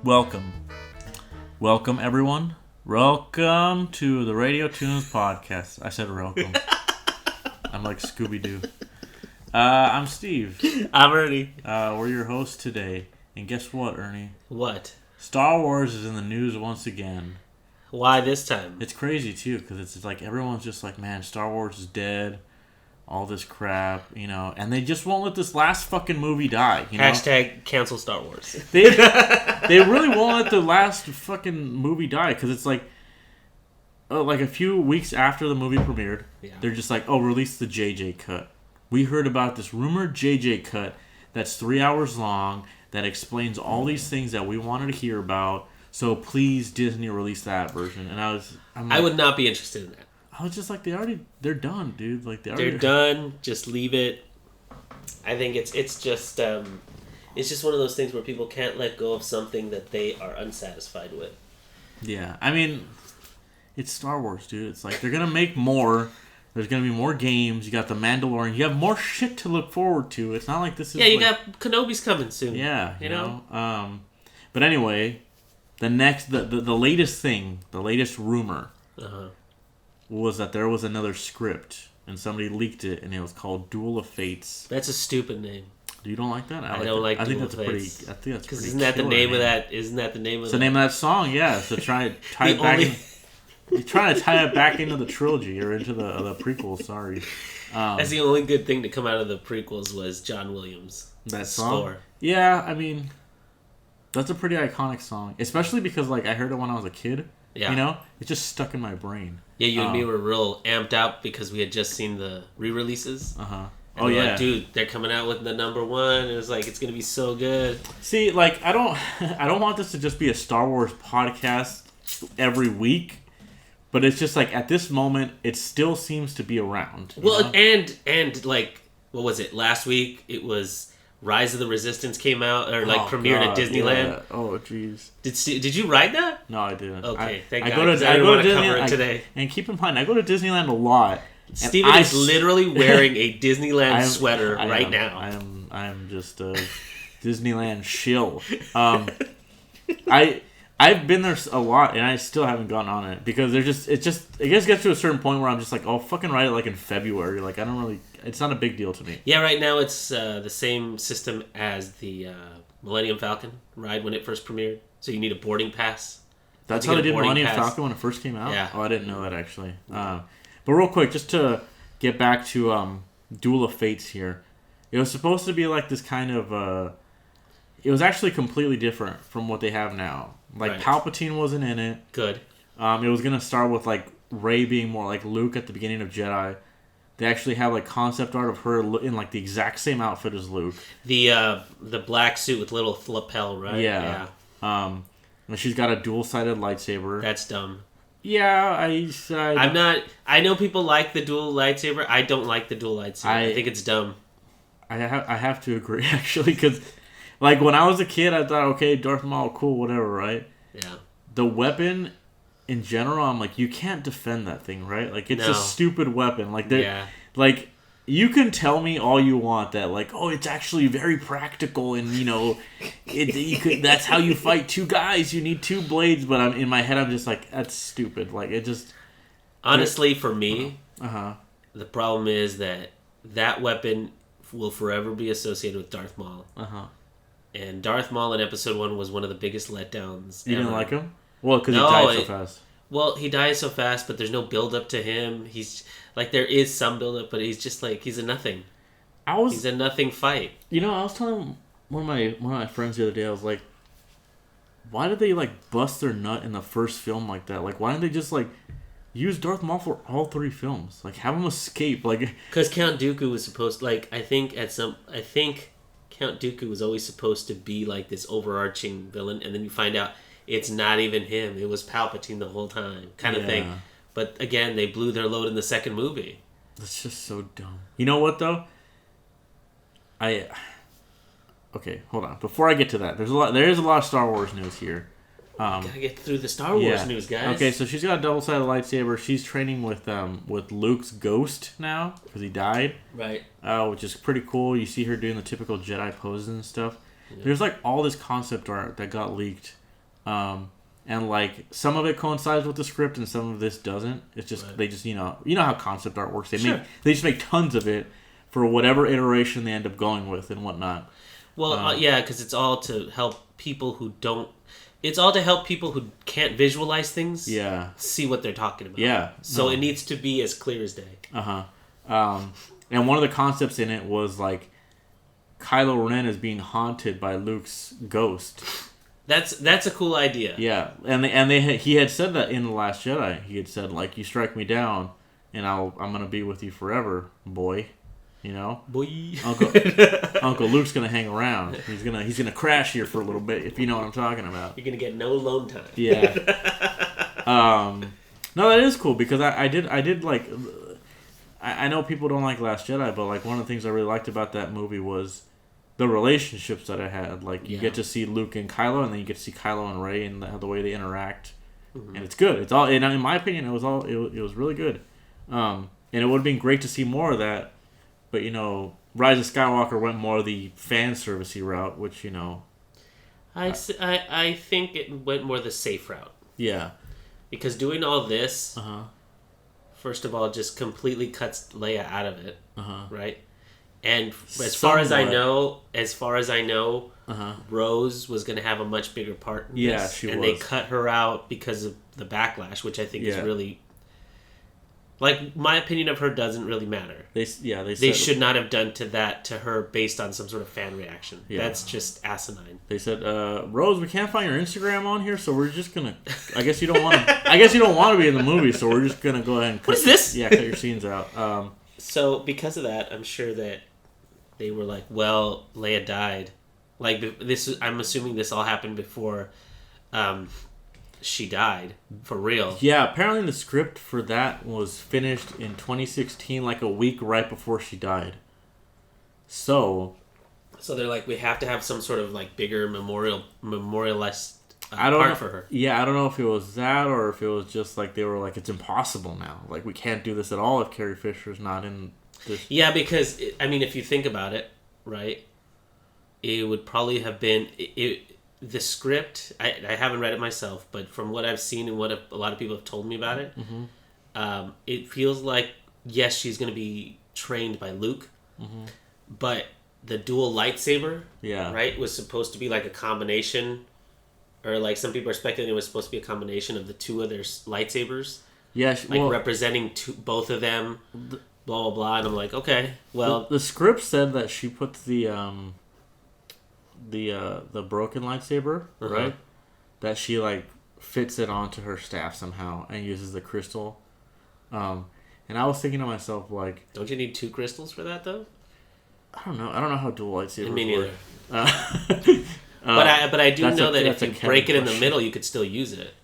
Welcome. Welcome, everyone. Welcome to the Radio Toons podcast. I said welcome. I'm like Scooby-Doo. I'm Steve. I'm Ernie. We're your hosts today. And guess what, Ernie? What? Star Wars is in the news once again. Why this time? It's crazy, too, because it's like everyone's just like, man, Star Wars is dead. All this crap, you know. And they just won't let this last fucking movie die, you know? Hashtag cancel Star Wars. They really won't let the last fucking movie die, because it's like a few weeks after the movie premiered, They're just like, oh, release the JJ cut. We heard about this rumored JJ cut that's 3 hours long that explains all these things that we wanted to hear about. So please, Disney, release that version. And I would not be interested in that. I was just like, they're done, dude. Like they're done. Just leave it. I think it's just one of those things where people can't let go of something that they are unsatisfied with. Yeah, I mean, it's Star Wars, dude. It's like they're gonna make more. There's gonna be more games. You got the Mandalorian. You have more shit to look forward to. It's not like this is. Yeah, you got Kenobi's coming soon. Yeah, you know. But anyway, the latest thing, the latest rumor. Was that there was another script and somebody leaked it and it was called Duel of Fates. That's a stupid name. You don't like that? I don't like Duel I think of that's Fates. pretty. I think that's because pretty. Isn't that the name of that? Isn't that the name of? It's the name of that song. Yeah. So tie it back. You're trying to tie it back into the trilogy or into the prequels. Sorry. That's the only good thing to come out of the prequels was John Williams. That song. Score. Yeah, I mean, that's a pretty iconic song, especially because like I heard it when I was a kid. Yeah. You know, it just stuck in my brain. Yeah, you and me were real amped out because we had just seen the re-releases. Oh yeah, like, dude, they're coming out with the number one. And it was like it's gonna be so good. See, like I don't want this to just be a Star Wars podcast every week, but it's just like at this moment, it still seems to be around. Well, and like what was it? Last week it was Rise of the Resistance came out or premiered at Disneyland. Yeah. Oh jeez. Did you ride that? No, I didn't. Okay, thank God. I go to Disneyland today. And keep in mind, I go to Disneyland a lot. Steven is literally wearing a Disneyland sweater right now. I am just a Disneyland shill. I've been there a lot and I still haven't gone on it because it just gets to a certain point where I'm just like, oh, fucking ride it like in February. Like I don't really. It's not a big deal to me. Yeah, right now it's the same system as the Millennium Falcon ride when it first premiered. So you need a boarding pass. That's how they did Millennium Falcon when it first came out? Yeah. Oh, I didn't know that actually. But real quick, just to get back to Duel of Fates here. It was supposed to be like this kind of... it was actually completely different from what they have now. Like, right. Palpatine wasn't in it. Good. It was going to start with, like, Rey being more like Luke at the beginning of Jedi. They actually have, like, concept art of her in, like, the exact same outfit as Luke. The black suit with little lapel, right? Yeah. And she's got a dual-sided lightsaber. That's dumb. Yeah, I'm not... I know people like the dual lightsaber. I don't like the dual lightsaber. I think it's dumb. I have to agree, actually, because... Like, when I was a kid, I thought, okay, Darth Maul, cool, whatever, right? Yeah. The weapon, in general, I'm like, you can't defend that thing, right? Like, it's a stupid weapon. Like, like, you can tell me all you want that, like, oh, it's actually very practical, and, you know, that's how you fight two guys. You need two blades, but in my head, I'm just like, that's stupid. Like, it just... Honestly, for me, the problem is that weapon will forever be associated with Darth Maul. And Darth Maul in Episode 1 was one of the biggest letdowns You ever. didn't like him? Well, because he died so fast. Well, he dies so fast, but there's no build-up to him. He's... Like, there is some build-up, but he's just like... He's a nothing. He's a nothing fight. You know, I was telling one of my friends the other day, I was like... Why did they, like, bust their nut in the first film like that? Like, why didn't they just, like... Use Darth Maul for all three films? Like, have him escape, like... Because Count Dooku was supposed... Like, I think Count Dooku was always supposed to be like this overarching villain, and then you find out it's not even him. It was Palpatine the whole time, kind of thing. But again, they blew their load in the second movie. That's just so dumb. You know what though? Okay, hold on. Before I get to that, there is a lot of Star Wars news here. Gotta get through the Star Wars news, guys. Okay, so she's got a double-sided lightsaber. She's training with Luke's ghost now because he died. Right. Which is pretty cool. You see her doing the typical Jedi poses and stuff. Yeah. There's like all this concept art that got leaked And like some of it coincides with the script and some of this doesn't. It's just they just you know how concept art works. They just make tons of it for whatever iteration they end up going with and whatnot. Well, yeah, because it's all to help people who don't. It's all to help people who can't visualize things. Yeah. See what they're talking about. Yeah. So it needs to be as clear as day. And one of the concepts in it was like Kylo Ren is being haunted by Luke's ghost. That's a cool idea. Yeah, and he had said that in The Last Jedi. He had said like, "You strike me down, and I'm gonna be with you forever, boy." You know, boy. Uncle Luke's gonna hang around. He's gonna crash here for a little bit, if you know what I'm talking about. You're gonna get no alone time. Yeah. No, that is cool because I did like. I know people don't like Last Jedi, but like one of the things I really liked about that movie was the relationships that it had. Like you get to see Luke and Kylo, and then you get to see Kylo and Rey and the way they interact, and it's good. It's all, in my opinion, it was really good. And it would have been great to see more of that, but you know, Rise of Skywalker went more the fan servicey route, which you know, I think it went more the safe route. Yeah, because doing all this, first of all, just completely cuts Leia out of it, right? And as far as I know, Rose was going to have a much bigger part in this. She and was. They cut her out because of the backlash, which I think is really... Like, my opinion of her doesn't really matter. They should not have done to her based on some sort of fan reaction. Yeah. That's just asinine. They said, Rose, we can't find your Instagram on here, so we're just going to... I guess you don't want to be in the movie, so we're just going to go ahead and... What is this? Yeah, cut your scenes out. So, because of that, I'm sure that they were like, well, Leia died. Like, I'm assuming this all happened before she died, for real. Yeah, apparently the script for that was finished in 2016, like a week right before she died. So they're like, we have to have some sort of, like, bigger memorialized part for her. Yeah, I don't know if it was that or if it was just, like, they were like, it's impossible now. Like, we can't do this at all if Carrie Fisher's not in... Yeah, because, I mean, if you think about it, right, it would probably have been... the script, I haven't read it myself, but from what I've seen and what a lot of people have told me about it, it feels like, yes, she's going to be trained by Luke, but the dual lightsaber, right, was supposed to be like a combination, or like some people are speculating it was supposed to be a combination of the two of their lightsabers. Yeah, representing both of them... blah blah blah, and I'm like, okay, well, the script said that she put the broken lightsaber, right? That she like fits it onto her staff somehow and uses the crystal. And I was thinking to myself, like, don't you need 2 crystals for that though? I don't know how dual lightsabers Me neither. work. But I do know that if you break it in the middle, you could still use it.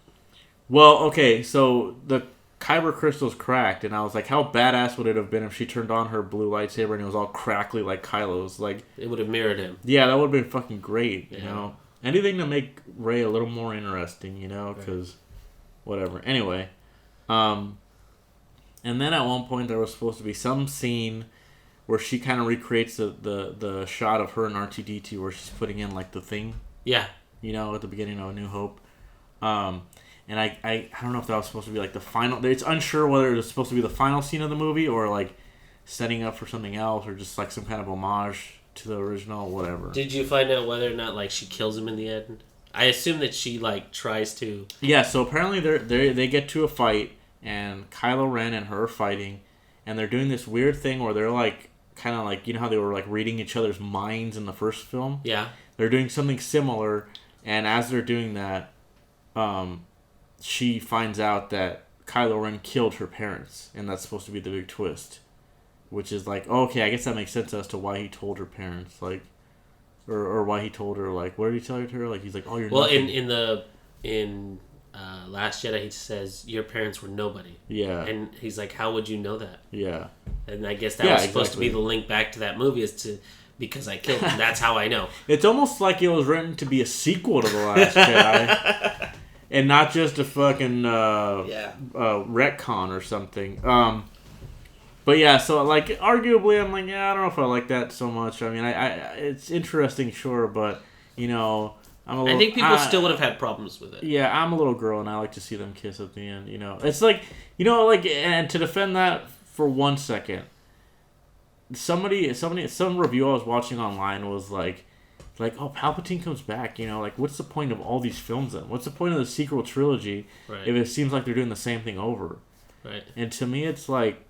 Well, okay, so the Kyber crystal's cracked, and I was like, how badass would it have been if she turned on her blue lightsaber and it was all crackly like Kylo's? Like, it would have mirrored him. Yeah, that would have been fucking great, you know? Anything to make Rey a little more interesting, you know? Because, whatever. Anyway. And then at one point there was supposed to be some scene where she kind of recreates the shot of her and R2-D2 where she's putting in, like, the thing. Yeah. You know, at the beginning of A New Hope. And I don't know if that was supposed to be like the final... It's unsure whether it was supposed to be the final scene of the movie or like setting up for something else or just like some kind of homage to the original, whatever. Did you find out whether or not like she kills him in the end? I assume that she like tries to... Yeah, so apparently they get to a fight and Kylo Ren and her are fighting and they're doing this weird thing where they're like kind of like... You know how they were like reading each other's minds in the first film? Yeah. They're doing something similar, and as they're doing that... she finds out that Kylo Ren killed her parents, and that's supposed to be the big twist. Which is like, okay, I guess that makes sense as to why he told her parents, like, or why he told her, like, what did he tell her? Like, he's like, oh, you're nothing. in Last Jedi, he says, your parents were nobody. Yeah. And he's like, how would you know that? Yeah. And I guess that was supposed to be the link back to that movie, is to... Because I killed him, that's how I know. It's almost like it was written to be a sequel to The Last Jedi. And not just a fucking retcon or something. But yeah, so like arguably, I'm like, yeah, I don't know if I like that so much. I mean, I it's interesting, sure, but you know, I think people still would have had problems with it. Yeah, I'm a little girl, and I like to see them kiss at the end. It's like and to defend that for 1 second, some review I was watching online was like, oh, Palpatine comes back. What's the point of all these films then? What's the point of the sequel trilogy if it seems like they're doing the same thing over? Right. And to me, it's like,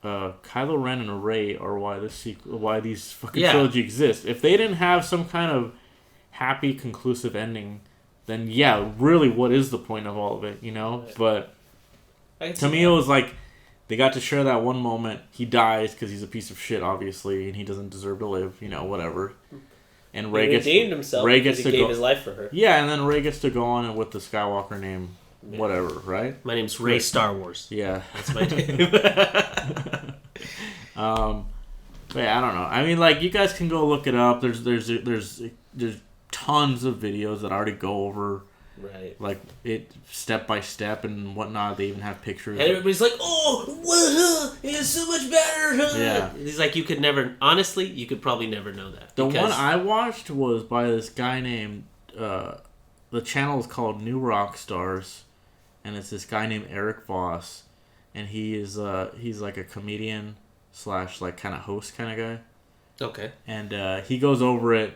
Kylo Ren and Rey are why these fucking trilogy exists. If they didn't have some kind of happy, conclusive ending, then really, what is the point of all of it? Right. But to me, it was like they got to share that one moment. He dies because he's a piece of shit, obviously, and he doesn't deserve to live. Whatever. And Rey redeemed himself because he gave his life for her. Yeah, and then Rey gets to go on with the Skywalker name. Whatever, right? My name's Rey Star Wars. Yeah, that's my name. But I don't know. I mean, you guys can go look it up. There's tons of videos that already go over, right? It step by step and whatnot. They even have pictures. And everybody's like, "Oh, it's so much better." Yeah, he's like, you could probably never know that. The one I watched was by this guy named. The channel is called New Rock Stars. And it's this guy named Eric Voss, and he's like a comedian / kind of host kind of guy. Okay. And he goes over it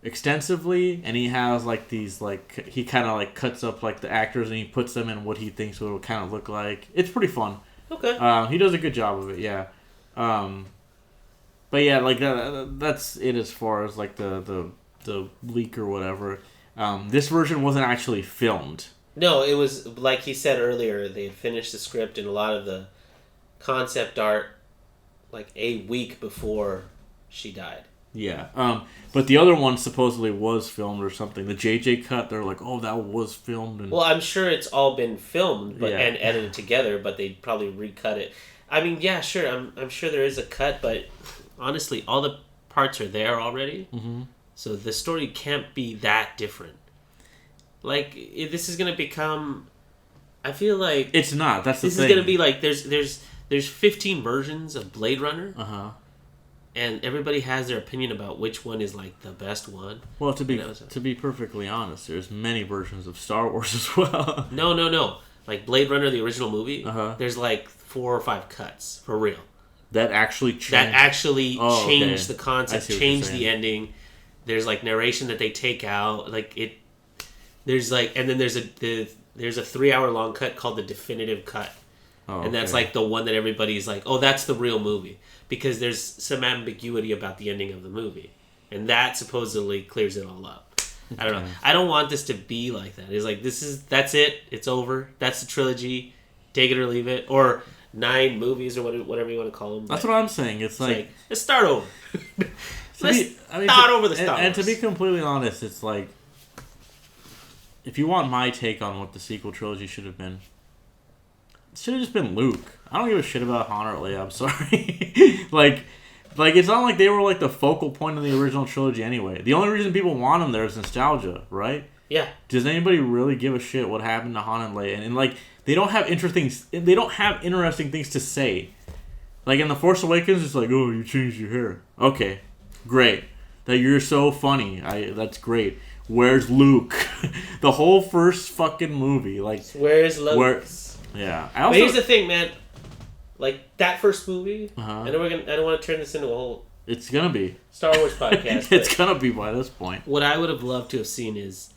extensively, and he has these he kind of cuts up the actors and he puts them in what he thinks it would kind of look like. It's pretty fun. Okay. He does a good job of it. Yeah. But yeah, that's it as far as the leak or whatever. This version wasn't actually filmed. No, it was, like he said earlier, they had finished the script and a lot of the concept art a week before she died. Yeah. But the other one supposedly was filmed or something. The JJ cut, they're like, oh, that was filmed. Well, I'm sure it's all been filmed and edited together, but they'd probably recut it. I mean, yeah, sure, I'm sure there is a cut, but honestly, all the parts are there already. Mm-hmm. So the story can't be that different. This is gonna become. I feel like it's not. That's the thing. This is gonna be there's 15 versions of Blade Runner. And everybody has their opinion about which one is the best one. Well, to be perfectly honest, there's many versions of Star Wars as well. No. Blade Runner, the original movie. There's 4 or 5 cuts for real. That actually changed. Changed the concept, changed the ending. There's narration that they take out. There's and then there's a 3-hour long cut called the definitive cut. And that's the one that everybody's oh, that's the real movie, because there's some ambiguity about the ending of the movie, and that supposedly clears it all up. I don't know. I don't want this to be like that. It's that's it. It's over. That's the trilogy. Take it or leave it, or 9 movies or whatever you want to call them. That's what I'm saying. It's let's start over. Start over the Star Wars. And to be completely honest, it's if you want my take on what the sequel trilogy should have been, it should have just been Luke. I don't give a shit about Han or Leia. I'm sorry. It's not like they were the focal point of the original trilogy anyway. The only reason people want them there is nostalgia, right? Yeah. Does anybody really give a shit what happened to Han and Leia? And they don't have interesting things to say. In The Force Awakens, it's oh, you changed your hair. Okay, great. That you're so funny. That's great. Where's Luke? The whole first fucking movie, where's Luke? Yeah. But here's the thing, man. That first movie. I know I don't want to turn this into a whole. It's gonna be Star Wars podcast. It's gonna be by this point. What I would have loved to have seen is,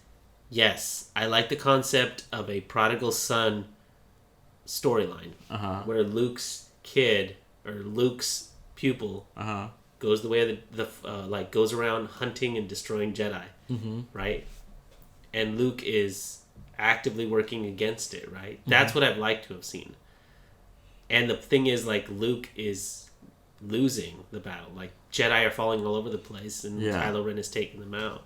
yes, I like the concept of a prodigal son storyline, where Luke's kid or Luke's pupil goes the way of the goes around hunting and destroying Jedi, right? And Luke is actively working against it, right? That's what I'd like to have seen. And the thing is, Luke is losing the battle. Jedi are falling all over the place, and Kylo Ren is taking them out.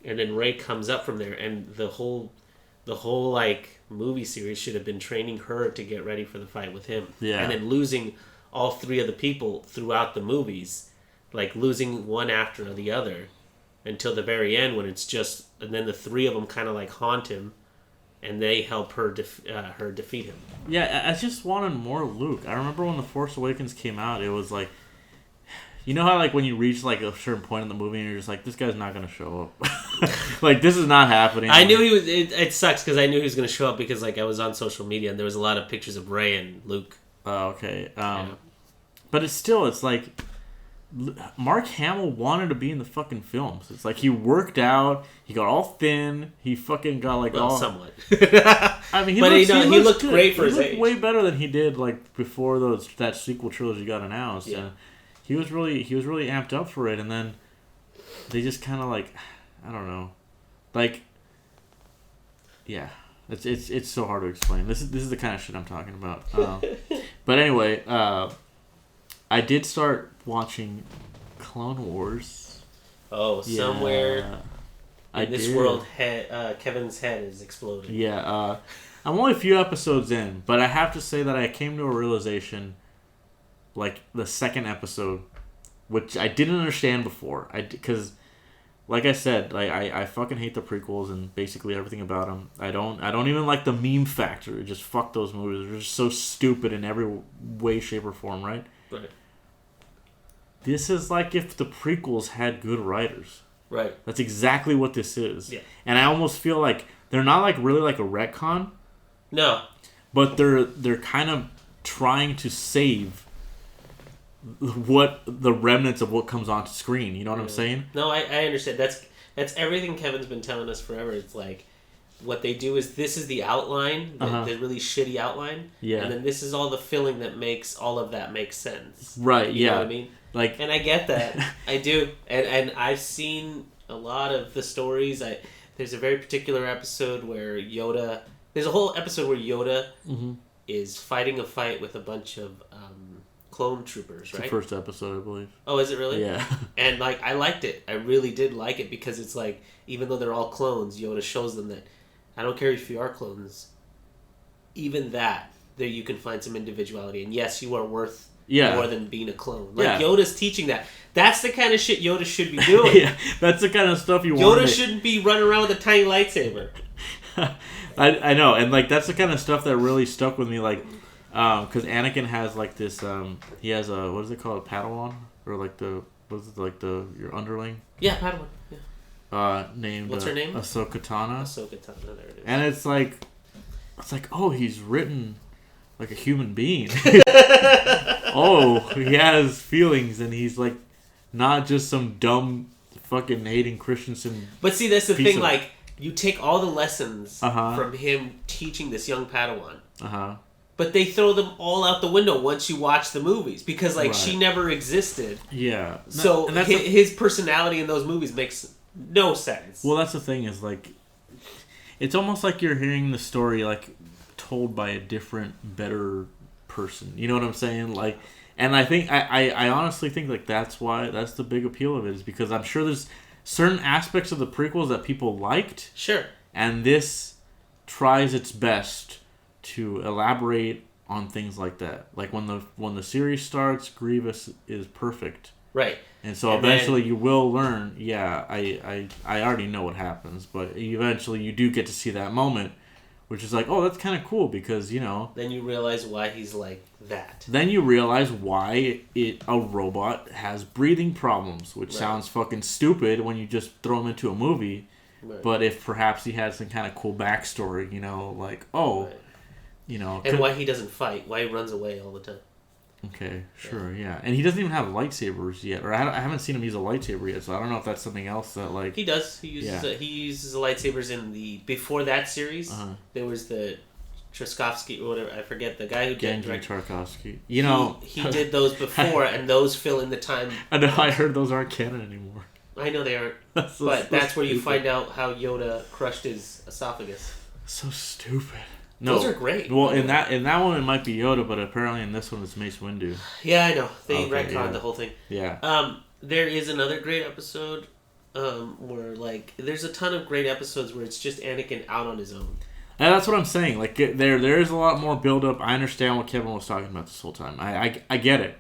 And then Rey comes up from there, and the whole movie series should have been training her to get ready for the fight with him. Yeah. And then losing all 3 of the people throughout the movies, losing one after the other, until the very end when it's just, and then the 3 of them kind of haunt him, and they help her defeat him. Yeah, I just wanted more Luke. I remember when The Force Awakens came out, it was You know how like when you reach like a certain point in the movie and you're just like, this guy's not gonna show up. Like this is not happening. I knew he was. It sucks because I knew he was gonna show up because like I was on social media and there was a lot of pictures of Rey and Luke. Oh, okay. But it's like Mark Hamill wanted to be in the fucking films. It's like he worked out, he got all thin, he fucking got like all somewhat. I mean, he looked great for his age. Way better than he did like before that sequel trilogy got announced. Yeah. And he was really amped up for it, and then they just kind of like, I don't know, like, yeah, it's so hard to explain. This is the kind of shit I'm talking about. But anyway, I did start watching Clone Wars. Oh, somewhere in this world, Kevin's head is exploding. Yeah, I'm only a few episodes in, but I have to say that I came to a realization, like the second episode, which I didn't understand before. Because, like I said, like I fucking hate the prequels and basically everything about them. I don't even like the meme factor. Just fuck those movies. They're just so stupid in every way, shape, or form, right? Right. This is like if the prequels had good writers. Right. That's exactly what this is. Yeah. And I almost feel like they're not like really like a retcon. No. But they're kind of trying to save what the remnants of what comes onto screen. You know what I'm saying? No, I understand. That's everything Kevin's been telling us forever. It's like what they do is this is the outline, the really shitty outline. Yeah. And then this is all the filling that makes all of that make sense. Right, You yeah. know what I mean? Like, and I get that. I do. And I've seen a lot of the stories. There's a very particular episode where Yoda... There's a whole episode where Yoda is fighting a fight with a bunch of clone troopers, right? It's the first episode, I believe. Oh, is it really? Yeah. And, like, I liked it. I really did like it because it's like, even though they're all clones, Yoda shows them that I don't care if you are clones. Even that, there you can find some individuality. And yes, you are worth more than being a clone. Like, Yoda's teaching that. That's the kind of shit Yoda should be doing. Yeah, that's the kind of stuff you want. Yoda shouldn't be running around with a tiny lightsaber. I know, and like that's the kind of stuff that really stuck with me, like, because Anakin has like this, he has a, what is it called, a Padawan, or like your underling? Yeah, Padawan. Yeah. Named what's her name? Ahsoka Tano. Ahsoka Tano, there it is. And it's like, oh, he's written like a human being. Oh, he has feelings, and he's like not just some dumb fucking Hayden Christensen. But see, that's the thing. Like, you take all the lessons Uh-huh. from him teaching this young Padawan, Uh-huh. but they throw them all out the window once you watch the movies because, like, Right. she never existed. Yeah. So his personality in those movies makes no sense. Well, that's the thing is, like, it's almost like you're hearing the story, like, told by a different, better person. You know what I'm saying? Like, and I think, I honestly think, like, that's the big appeal of it, is because I'm sure there's certain aspects of the prequels that people liked. Sure. And this tries its best to elaborate on things like that. Like, when the series starts, Grievous is perfect. Right. And so eventually you will learn, I already know what happens, but eventually you do get to see that moment, which is like, oh, that's kind of cool because, you know... Then you realize why he's like that. Then you realize why a robot has breathing problems, which sounds fucking stupid when you just throw him into a movie. Right. But if perhaps he had some kind of cool backstory, you know, like, you know... And why he doesn't fight, why he runs away all the time. Okay, sure, yeah. And he doesn't even have lightsabers yet, or I haven't seen him use a lightsaber yet, so I don't know if that's something else that, like... He does. He uses the lightsabers in the... Before that series, there was the Tchaikovsky, or whatever, I forget, the guy who did... Genji Tarkovsky. You know... He did those before, and those fill in the time... I know, I heard those aren't canon anymore. I know they aren't, but that's where you find out how Yoda crushed his esophagus. So stupid. No, those are great. Well, in that one it might be Yoda, but apparently in this one it's Mace Windu. Yeah, I know. They retconned the whole thing. Yeah. There is another great episode where, like, there's a ton of great episodes where it's just Anakin out on his own. And that's what I'm saying. Like, there is a lot more build up. I understand what Kevin was talking about this whole time. I get it.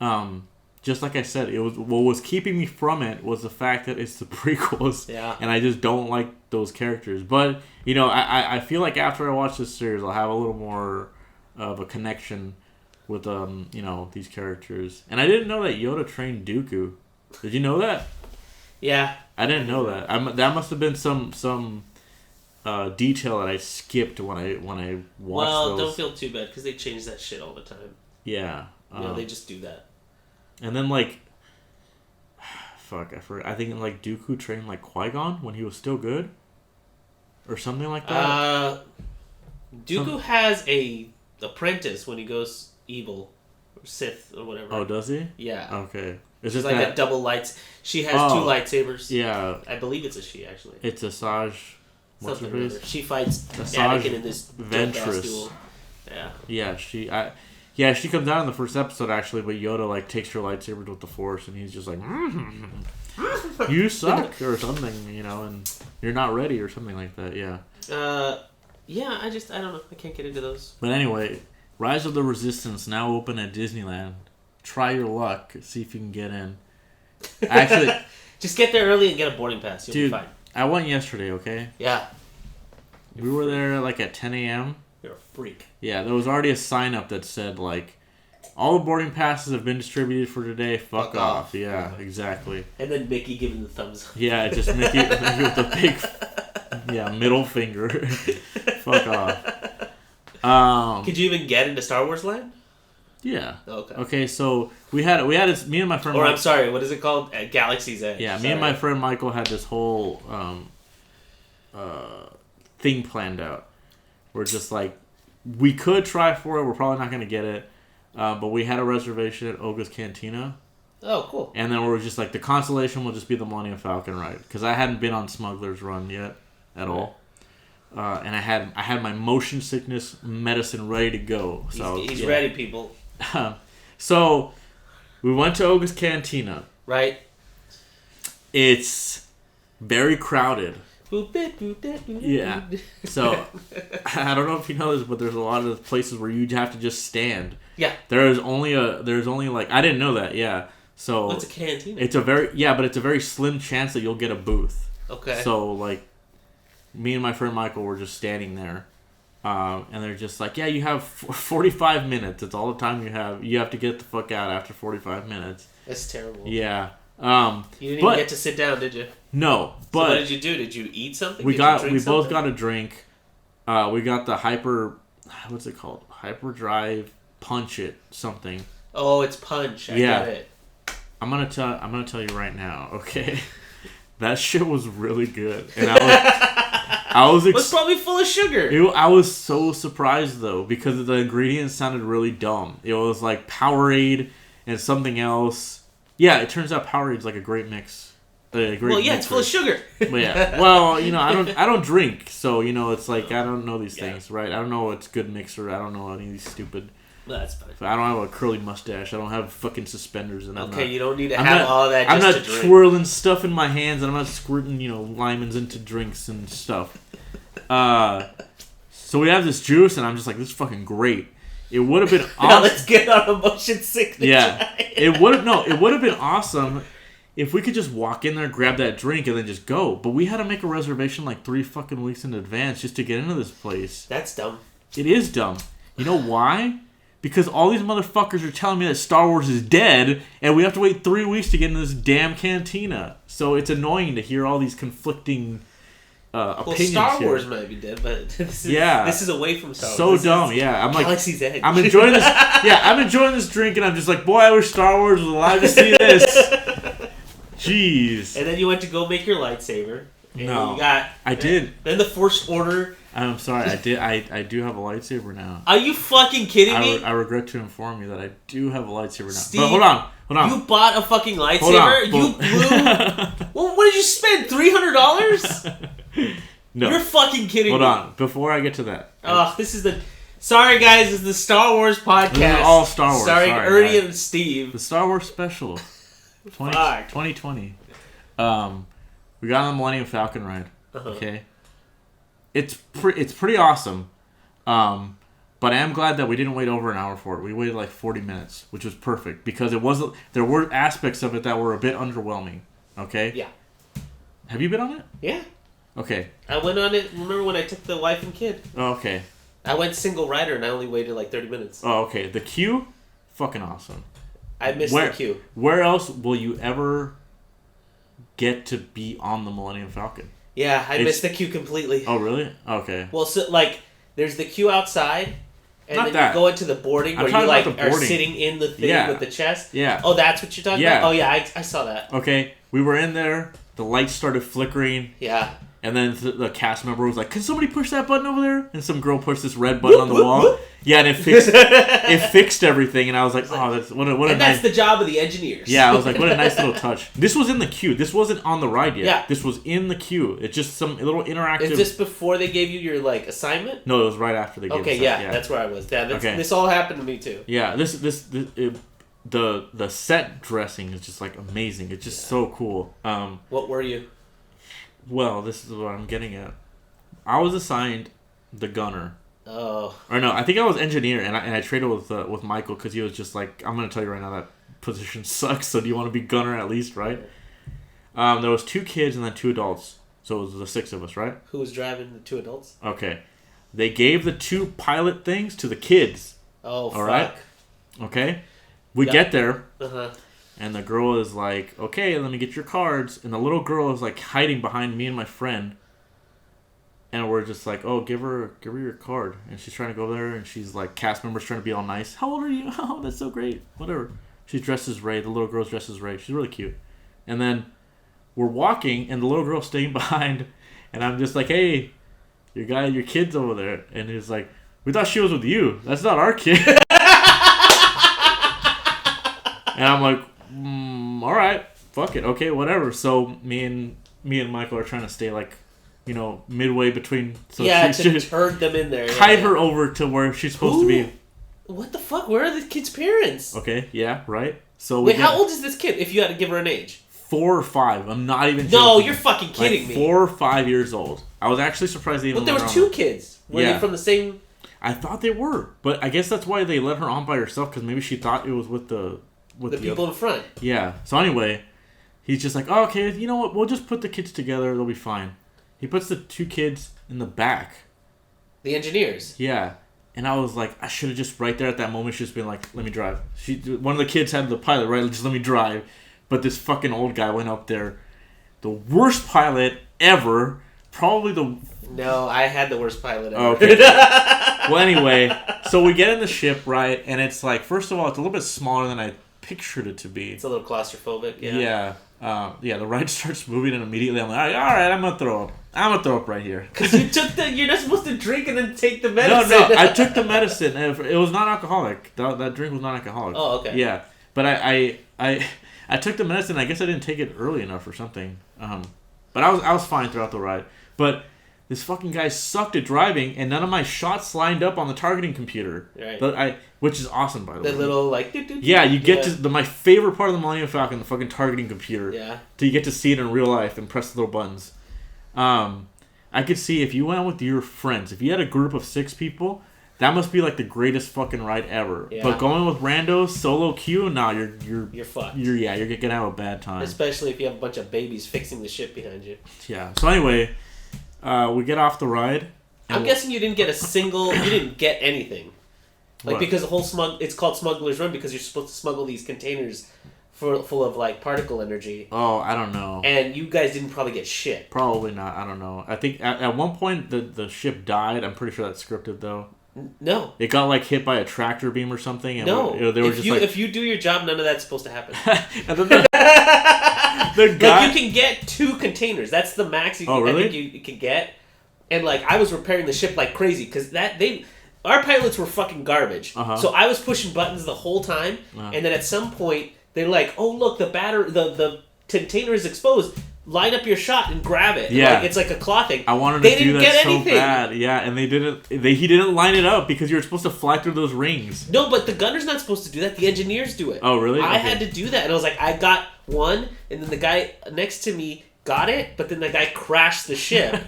Mm-hmm. Just like I said, it was what was keeping me from it was the fact that it's the prequels, and I just don't like those characters. But I feel like after I watch this series, I'll have a little more of a connection with these characters. And I didn't know that Yoda trained Dooku. Did you know that? Yeah. I didn't know that. That must have been some detail that I skipped when I watched Well, those. don't feel too bad because they change that shit all the time. Yeah. They just do that. And then like, fuck, I forgot. I think like Dooku trained like Qui-Gon when he was still good, or something like that. Dooku has a apprentice when he goes evil, or Sith or whatever. Oh, does he? Yeah. Okay. It's just like a double lights. She has 2 lightsabers. Yeah. I believe it's a she actually. It's Asajj. What's her face? She fights Asajj Anakin in this Ventress duel. Yeah. Yeah, she comes out in the first episode actually, but Yoda like takes her lightsabers with the Force, and he's just like, "You suck" or something, and you're not ready or something like that. Yeah. Yeah. I don't know. I can't get into those. But anyway, Rise of the Resistance now open at Disneyland. Try your luck. See if you can get in. Actually, just get there early and get a boarding pass. You'll be fine. I went yesterday. Okay. Yeah. We were there like at 10 a.m. You're a freak. Yeah, there was already a sign up that said like, all the boarding passes have been distributed for today. Fuck off. Yeah, exactly. And then Mickey giving the thumbs up. Yeah, just Mickey with the big, middle finger. Fuck off. Could you even get into Star Wars Land? Yeah. Okay. Okay, so we had me and my friend. Or I'm sorry, what is it called? Galaxies Edge. Yeah, me and my friend Michael had this whole thing planned out. We're just like, we could try for it. We're probably not going to get it, but we had a reservation at Oga's Cantina. Oh, cool. And then we're just like, the consolation will just be the Millennium Falcon ride, because I hadn't been on Smuggler's Run yet at all. And I had my motion sickness medicine ready to go. So he's ready, people. So we went to Oga's Cantina. Right. It's very crowded. Yeah. So I don't know if you know this, but there's a lot of places where you have to just stand. Yeah. There's only like, I didn't know that. Yeah. So what's a cantina? It's but it's a very slim chance that you'll get a booth. Okay. So like, me and my friend Michael were just standing there, and they're just like, yeah, you have 45 minutes. That's all the time you have. You have to get the fuck out after 45 minutes. That's terrible. Yeah. You didn't even get to sit down, did you? No, but so what did you do? Did you eat something? We both got a drink. We got the what's it called? Hyperdrive Punch It something. Oh, it's Punch. I get it. I'm gonna tell you right now. Okay, that shit was really good, and I was. It was probably full of sugar. I was so surprised though, because the ingredients sounded really dumb. It was like Powerade and something else. Yeah, it turns out Powerade's like a great mix. It's full of sugar. But yeah. Well, I don't drink, so it's like I don't know these things, right? I don't know what's good mixer. I don't know any of these stupid. Well, that's fine. I don't have a curly mustache. I don't have fucking suspenders, and you don't need to have all that. I'm just not to drink. twirling stuff in my hands, and I'm not squirting lemons into drinks and stuff. So we have this juice, and I'm just like, this is fucking great. It would have been awesome. Now let's get our motion sickness. Yeah, it would have been awesome if we could just walk in there, grab that drink, and then just go. But we had to make a reservation like 3 fucking weeks in advance just to get into this place. That's dumb. It is dumb. You know why? Because all these motherfuckers are telling me that Star Wars is dead, and we have to wait 3 weeks to get into this damn cantina. So it's annoying to hear all these conflicting opinions. Star Wars might be dead, but this is away from Star Wars. So dumb, yeah. I'm like, Galaxy's Edge. I'm enjoying this. Yeah, I'm enjoying this drink, and I'm just like, boy, I wish Star Wars was alive to see this. Jeez. And then you went to go make your lightsaber. No, I did. Then the Force Order. I'm sorry, I did. I do have a lightsaber now. Are you fucking kidding me? I regret to inform you that I do have a lightsaber now. Steve, but hold on. You bought a fucking lightsaber? You blew... Well, what did you spend? $300? No. You're fucking kidding me. Hold on. Before I get to that. This is the... Sorry, guys. This is the Star Wars podcast. This is all Star Wars. Sorry, Ernie and Steve. The Star Wars special. 2020. We got on the Millennium Falcon ride. Okay. It's pretty awesome. But I am glad that we didn't wait over an hour for it. We waited like 40 minutes, which was perfect because there were aspects of it that were a bit underwhelming. Okay? Yeah. Have you been on it? Yeah. Okay. I went on it. Remember when I took the wife and kid? Oh, okay. I went single rider and I only waited like 30 minutes. Oh, okay. The queue fucking awesome. I missed the queue. Where else will you ever get to be on the Millennium Falcon? Yeah, I missed the queue completely. Oh, really? Okay. Well, so, like, there's the queue outside, and Not then that. you go into the boarding where you, like, are sitting in the thing with the chest. Yeah. Oh, that's what you're talking about? Oh, yeah, I saw that. Okay, we were in there, the lights started flickering. Yeah. And then the cast member was like, "Can somebody push that button over there?" And some girl pushed this red button on the wall. Yeah, and it fixed everything. And I was like, "Oh, that's what a and that's the job of the engineers." Yeah, I was like, "What a nice little touch." This was in the queue. This wasn't on the ride yet. Yeah, this was in the queue. It's just some little interactive. Is this before they gave you your like assignment? No, it was right after they gave. Okay, yeah, that's where I was. Yeah, this all happened to me too. Yeah, the set dressing is just like amazing. It's just so cool. What were you? Well, this is what I'm getting at. I was assigned the gunner. Oh. Or no, I think I was engineer, and I traded with Michael because he was just like, "I'm gonna tell you right now that position sucks. So do you want to be gunner at least, right?" There was 2 kids and then 2 adults, so it was the 6 of us, right? Who was driving the 2 adults? Okay, they gave the 2 pilot things to the kids. Oh, all right. Okay, we get there. And the girl is like, "Okay, let me get your cards." And the little girl is like hiding behind me and my friend. And we're just like, "Oh, give her your card." And she's trying to go there, and she's like, cast members trying to be all nice. "How old are you?" "Oh, that's so great." Whatever. She's dressed as Rey. The little girl's dressed as Rey. She's really cute. And then we're walking, and the little girl's staying behind. And I'm just like, "Hey, your kid's over there." And he's like, "We thought she was with you. That's not our kid." And I'm like, all right, fuck it, okay, whatever. So me and Michael are trying to stay like, midway between. So to turn them in there. Hide her over to where she's supposed to be. What the fuck? Where are the kid's parents? Okay, yeah, right. So wait, how old is this kid? If you had to give her an age, 4 or 5. I'm not even. No, joking. You're fucking kidding me. 4 or 5 years old. I was actually surprised they even. But there were 2 kids. Were they from the same? I thought they were, but I guess that's why they let her on by herself because maybe she thought it was with the people in front. Yeah. So anyway, he's just like, "Oh, okay, you know what? We'll just put the kids together. They'll be fine." He puts the 2 kids in the back. The engineers. Yeah. And I was like, I should have just right there at that moment just been like, "Let me drive." One of the kids had the pilot, right? Just let me drive. But this fucking old guy went up there. The worst pilot ever. Probably the... No, I had the worst pilot ever. Okay. Well, anyway, so we get in the ship, right? And it's like, first of all, it's a little bit smaller than I pictured it to be. It's a little claustrophobic, yeah. Yeah. The ride starts moving, and immediately I'm like, all right, I'm gonna throw up right here. Because you're not supposed to drink and then take the medicine. No, I took the medicine. It was non-alcoholic. That drink was non-alcoholic. Oh, okay. Yeah, but I took the medicine. I guess I didn't take it early enough or something. But I was fine throughout the ride. But this fucking guy sucked at driving, and none of my shots lined up on the targeting computer. Right. Which is awesome, by the way. The little, like... Yeah, you get to... my favorite part of the Millennium Falcon, the fucking targeting computer. Yeah. So you get to see it in real life and press the little buttons. I could see if you went with your friends, if you had a group of 6 people, that must be like the greatest fucking ride ever. Yeah. But going with randos, solo queue, you're fucked. You're gonna have a bad time. Especially if you have a bunch of babies fixing the shit behind you. Yeah. So anyway... we get off the ride. I'm guessing you didn't get anything. Like, what? Because the whole it's called Smuggler's Run because you're supposed to smuggle these containers full of, like, particle energy. Oh, I don't know. And you guys didn't probably get shit. Probably not. I don't know. I think at one point the ship died. I'm pretty sure that's scripted, though. No. It got, like, hit by a tractor beam or something. And no. They were if you do your job, none of that's supposed to happen. And then the guy... Like, you can get 2 containers. That's the max really? I think you can get. And, like, I was repairing the ship like crazy because our pilots were fucking garbage. So I was pushing buttons the whole time. And then at some point, they're like, "Oh, look, the container is exposed. Line up your shot and grab it." Yeah. Like, it's like a claw thing. I wanted to do that so bad. Yeah, and they didn't. He didn't line it up because you're supposed to fly through those rings. No, but the gunner's not supposed to do that. The engineers do it. Oh, really? I had to do that, and I was like, I got one, and then the guy next to me got it, but then the guy crashed the ship,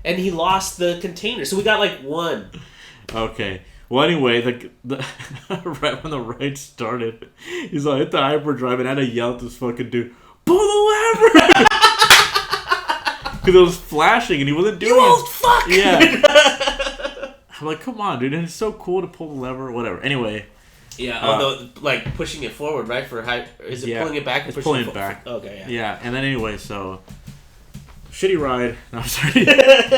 and he lost the container. So we got like 1. Okay. Well, anyway, the right when the ride started, he's like, hit the hyperdrive, and I had to yell at this fucking dude, "Pull the lever!" Because it was flashing, and he wasn't doing it. You old fuck! Yeah. I'm like, come on, dude, and it's so cool to pull the lever, whatever. Anyway, Yeah, although like pushing it forward, right? For high, is it pulling it back? It's pulling it back. Okay, yeah. And then anyway, so shitty ride. No, I'm sorry.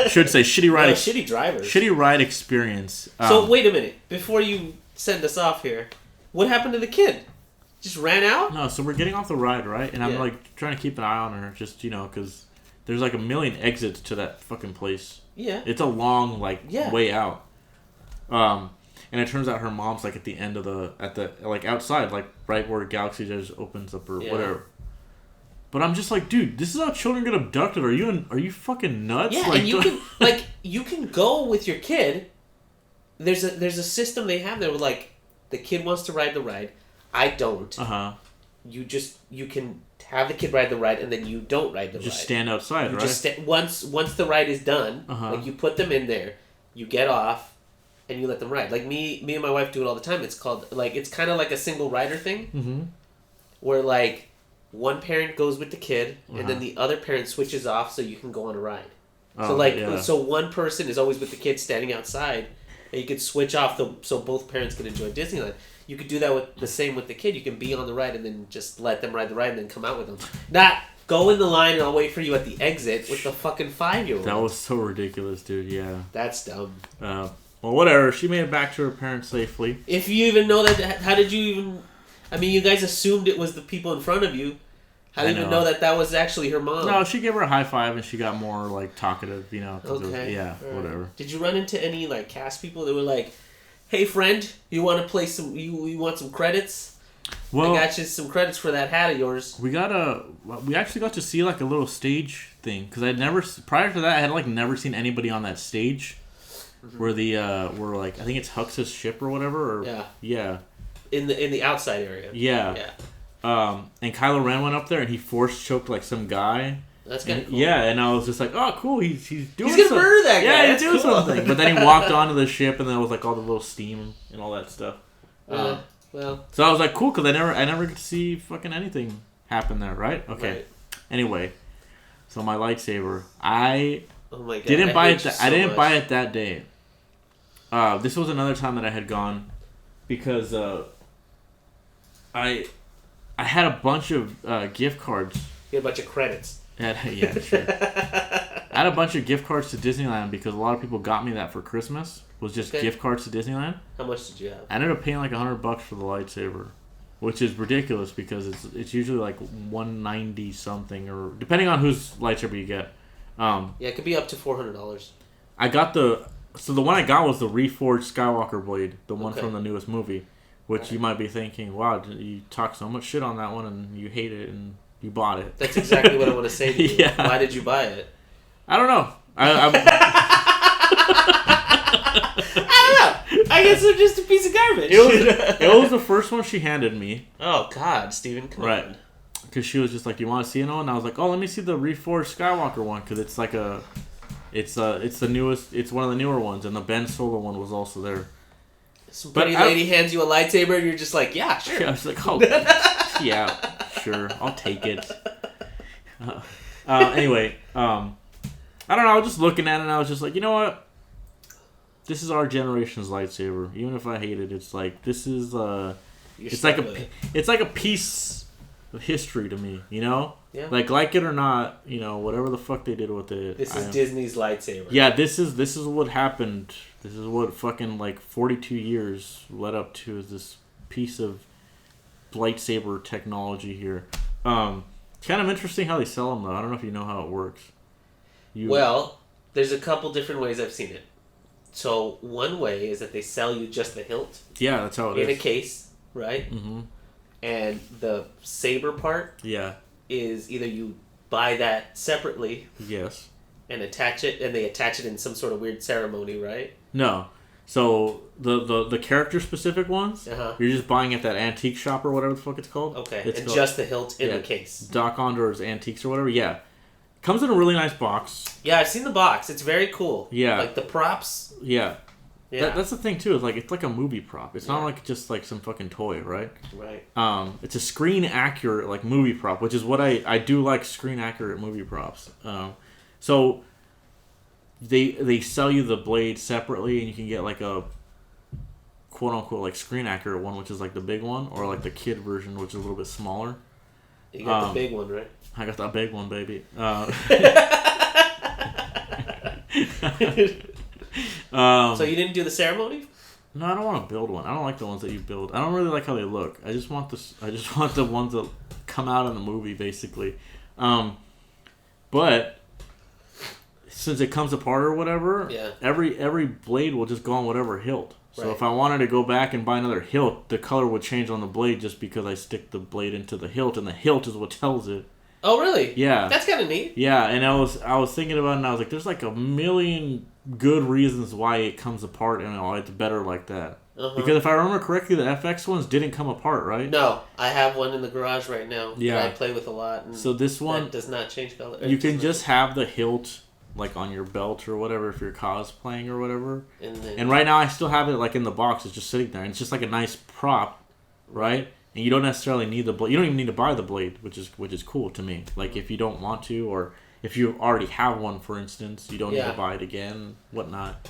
Should say shitty ride. Shitty drivers. Shitty ride experience. So wait a minute before you send us off here. What happened to the kid? Just ran out? No, so we're getting off the ride, right? And I'm like trying to keep an eye on her, just because there's like a million exits to that fucking place. Yeah. It's a long way out. And it turns out her mom's like at the end of outside, like right where Galaxies Edge opens up or whatever. But I'm just like, dude, this is how children get abducted. Are you fucking nuts? Yeah, and you can go with your kid. There's a system they have there where like the kid wants to ride the ride. I don't. You can have the kid ride the ride and then you don't ride the ride. Just stand outside, right? Just once the ride is done, like you put them in there, you get off. And you let them ride. Like me and my wife do it all the time. It's called it's kind of like a single rider thing, where like one parent goes with the kid, and then the other parent switches off so you can go on a ride. So one person is always with the kid standing outside, and you could switch off so both parents can enjoy Disneyland. You could do that with the kid. You can be on the ride and then just let them ride the ride and then come out with them. Not go in the line and I'll wait for you at the exit with the fucking 5-year-old. That was so ridiculous, dude. Yeah. That's dumb. Well, whatever. She made it back to her parents safely. If you even know that, how did you even... I mean, you guys assumed it was the people in front of you. How do you even know that was actually her mom? No, she gave her a high five and she got more, talkative, Okay. Whatever. Did you run into any, cast people that were like, hey, friend, you want to play some... You want some credits? Well, I got you some credits for that hat of yours. We actually got to see, a little stage thing. Because prior to that, I had, never seen anybody on that stage. Where I think it's Hux's ship or whatever. Yeah. In the outside area. Yeah. And Kylo Ren went up there and he force choked some guy. That's kind of cool. Yeah, and I was just like, oh, cool. He's doing something. He's gonna murder that guy. Yeah, he's doing something. But then he walked onto the ship and there was all the little steam and all that stuff. Well. So I was like, cool, because I never get to see fucking anything happen there, right? Okay. Right. Anyway, so my lightsaber, oh my God, didn't buy it. I didn't buy it that day. This was another time that I had gone because I had a bunch of gift cards. You had a bunch of credits. Yeah, sure. I had a bunch of gift cards to Disneyland because a lot of people got me that for Christmas. Was just gift cards to Disneyland. How much did you have? I ended up paying $100 for the lightsaber, which is ridiculous because it's usually $190 something, or depending on whose lightsaber you get. It could be up to $400. I got the one I got was the Reforged Skywalker blade, the one from the newest movie, which you might be thinking, wow, you talk so much shit on that one and you hate it and you bought it. That's exactly what I want to say to you. Yeah. Why did you buy it? I don't know. I don't know. I guess it's just a piece of garbage. It was the first one she handed me. Oh, God, Steven, come on. Because she was just like, you want to see another one? And I was like, oh, let me see the Reforged Skywalker one, because it's it's the newest, it's one of the newer ones, and the Ben Solo one was also there. Some pretty lady hands you a lightsaber, and you're just like, yeah, sure. Yeah, I was like, oh, yeah, sure, I'll take it. Anyway, I don't know, I was just looking at it, and I was just like, you know what? This is our generation's lightsaber. Even if I hate it, it's like, this is, it's like a piece of history to me, you know? Yeah. Like it or not, whatever the fuck they did with it. This is Disney's lightsaber. Yeah, this is what happened. This is what fucking 42 years led up to, is this piece of lightsaber technology here. It's kind of interesting how they sell them, though. I don't know if you know how it works. Well, there's a couple different ways I've seen it. So one way is that they sell you just the hilt. Yeah, that's how it is. In a case, right? Mm-hmm. And the saber part is either you buy that separately. Yes. And attach it, and they attach it in some sort of weird ceremony, right? No. So the character specific ones, you're just buying at that antique shop or whatever the fuck it's called. Okay. It's called, just the hilt in the case. Doc Ondor's Antiques or whatever. Yeah. Comes in a really nice box. Yeah, I've seen the box. It's very cool. Yeah. Like the props. Yeah. That's the thing too. Is it's like a movie prop. It's not just some fucking toy, right? Right. It's a screen accurate movie prop, which is what I do like, screen accurate movie props. So they sell you the blade separately, and you can get a quote unquote like screen accurate one, which is like the big one, or like the kid version, which is a little bit smaller. You got the big one, right? I got that big one, baby. So you didn't do the ceremony? No, I don't want to build one. I don't like the ones that you build. I don't really like how they look. I just want the ones that come out in the movie, basically. But since it comes apart or whatever, every blade will just go on whatever hilt. So if I wanted to go back and buy another hilt, the color would change on the blade just because I stick the blade into the hilt, and the hilt is what tells it. Oh, really? Yeah. That's kind of neat. Yeah, and I was thinking about it, and I was like, there's like a million good reasons why it comes apart, and it's better like that. Uh-huh. Because if I remember correctly, the FX ones didn't come apart, right? No, I have one in the garage right now that I play with a lot. And so this one does not change color. You can just have the hilt like on your belt or whatever if you're cosplaying or whatever. And right now I still have it like in the box. It's just sitting there, and it's just like a nice prop, right? And you don't necessarily need the blade. You don't even need to buy the blade, which is cool to me. Like if you don't want to, or if you already have one, for instance, you don't need to buy it again, whatnot.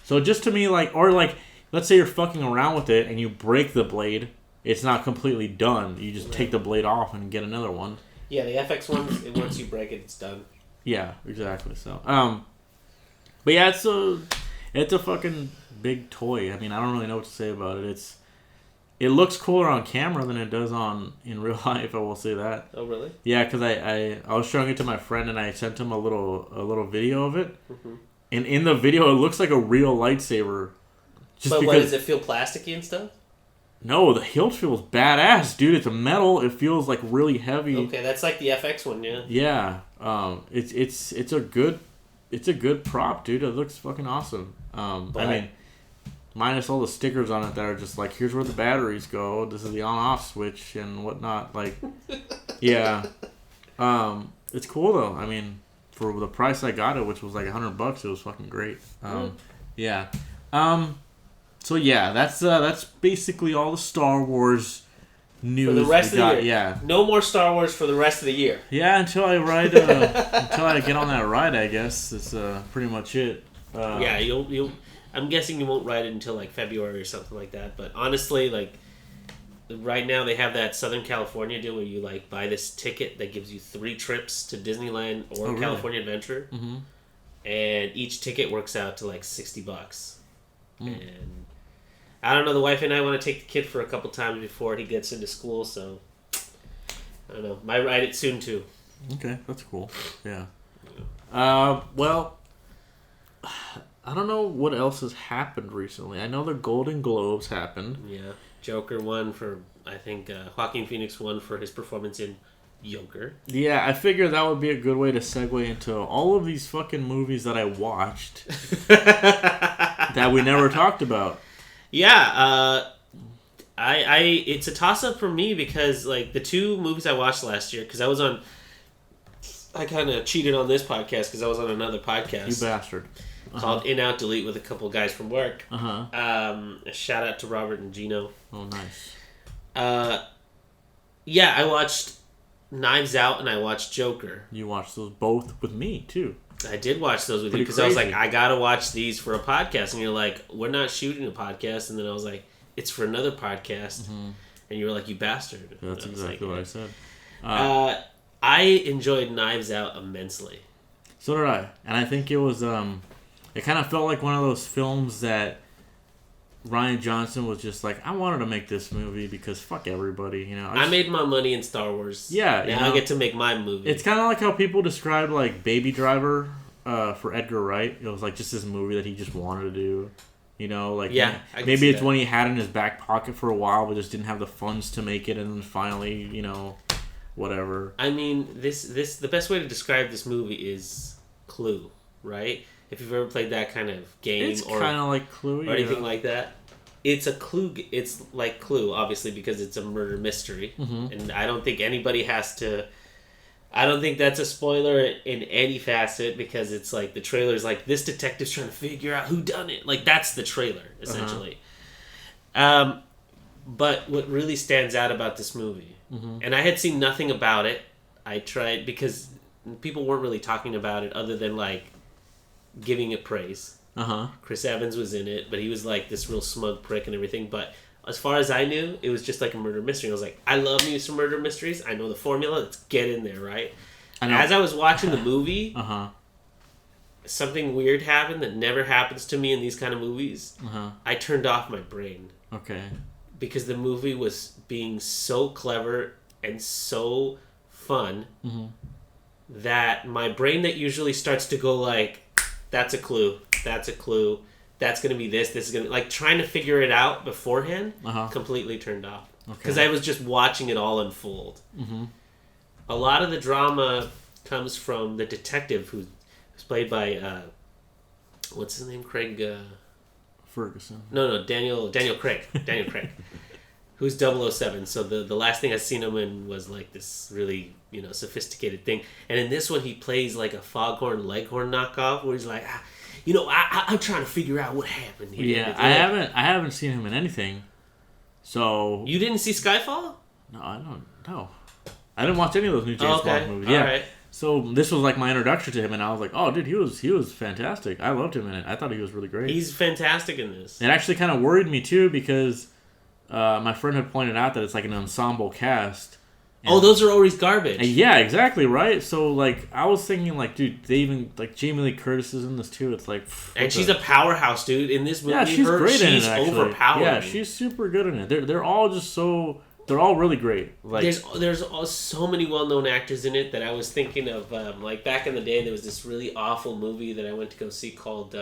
So just to me, like, or like, let's say you're fucking around with it and you break the blade, it's not completely done. You just take the blade off and get another one. Yeah, the FX ones, once you break it, it's done. Yeah, exactly. So, but yeah, it's a fucking big toy. I mean, I don't really know what to say about it. It looks cooler on camera than it does in real life. I will say that. Oh, really? Yeah, because I was showing it to my friend and I sent him a little video of it, and in the video it looks like a real lightsaber. But what, does it feel plasticky and stuff? No, the hilt feels badass, dude. It's a metal. It feels like really heavy. Okay, that's like the FX one, yeah. Yeah, it's a good prop, dude. It looks fucking awesome. I mean, minus all the stickers on it that are just like, here's where the batteries go. This is the on-off switch and whatnot. Like, yeah, it's cool though. I mean, for the price I got it, which was like $100, it was fucking great. Yeah. So yeah, that's basically all the Star Wars news for the rest of the year. Yeah, no more Star Wars for the rest of the year. Yeah, until I ride, until I get on that ride, I guess it's pretty much it. Yeah, you'll. I'm guessing you won't ride it until like February or something like that. But honestly, like right now they have that Southern California deal where you like buy this ticket that gives you 3 trips to Disneyland or California Adventure, and each ticket works out to like $60. And I don't know, the wife and I want to take the kid for a couple times before he gets into school, so I don't know. Might ride it soon too. Okay, that's cool. Yeah. Well, I don't know what else has happened recently. I know the Golden Globes happened. Yeah. Joker won for, I think, Joaquin Phoenix won for his performance in Joker. Yeah, I figured that would be a good way to segue into all of these fucking movies that I watched that we never talked about. Yeah, I it's a toss-up for me because, like, the 2 movies I watched last year, because I kind of cheated on this podcast because I was on another podcast. You bastard. Called In Out Delete with a couple guys from work. A shout out to Robert and Gino. Oh, nice. Yeah, I watched Knives Out and I watched Joker. You watched those both with me, too. I did watch those with you because I was like, I gotta watch these for a podcast. And you're like, we're not shooting a podcast. And then I was like, it's for another podcast. And you were like, you bastard. That's exactly what I said. I enjoyed Knives Out immensely. So did I. And I think it was, it kind of felt like one of those films that Rian Johnson was just like, I wanted to make this movie because fuck everybody, you know. I made my money in Star Wars. Yeah. Now I get to make my movie. It's kind of like how people describe like Baby Driver for Edgar Wright. It was like just this movie that he just wanted to do. You know, like maybe it's one he had in his back pocket for a while but just didn't have the funds to make it, and then finally, you know, whatever. I mean, this the best way to describe this movie is Clue, right? If you've ever played that kind of game, it's kind of like Clue, or anything like that, it's a Clue. It's like Clue, obviously, because it's a murder mystery, and I don't think anybody has to. I don't think that's a spoiler in any facet because it's like the trailer's like this detective's trying to figure out who done it. Like that's the trailer essentially. But what really stands out about this movie, and I had seen nothing about it. I tried because people weren't really talking about it other than like giving it praise. Chris Evans was in it, but he was like this real smug prick and everything. But as far as I knew, it was just like a murder mystery. I was like, I love me some murder mysteries. I know the formula. Let's get in there, right? As I was watching the movie, something weird happened that never happens to me in these kind of movies. I turned off my brain. Okay. Because the movie was being so clever and so fun that my brain that usually starts to go like, that's a clue, that's going to be this is going to... Like, trying to figure it out beforehand, completely turned off. Because I was just watching it all unfold. A lot of the drama comes from the detective who's played by... what's his name? Craig... Ferguson. No, Daniel Craig. Daniel Craig. Who's 007. So the last thing I've seen him in was like this really, sophisticated thing. And in this one, he plays like a Foghorn Leghorn knockoff where he's like, I'm trying to figure out what happened here. Yeah, I haven't seen him in anything. So... You didn't see Skyfall? No, I don't know. I didn't watch any of those new James Bond movies. Yeah. All right. So this was like my introduction to him, and I was like, "Oh, dude, he was fantastic. I loved him in it. I thought he was really great. He's fantastic in this." It actually kind of worried me too because my friend had pointed out that it's like an ensemble cast. Those are always garbage. Yeah, exactly right. So like, I was thinking like, dude, they even like Jamie Lee Curtis is in this too. It's like, and she's a powerhouse, dude. In this movie, yeah, she's great in it. Actually, overpowering. Yeah, she's super good in it. They're all just so. They're all really great. Like, there's so many well-known actors in it that I was thinking of. Like back in the day, there was this really awful movie that I went to go see called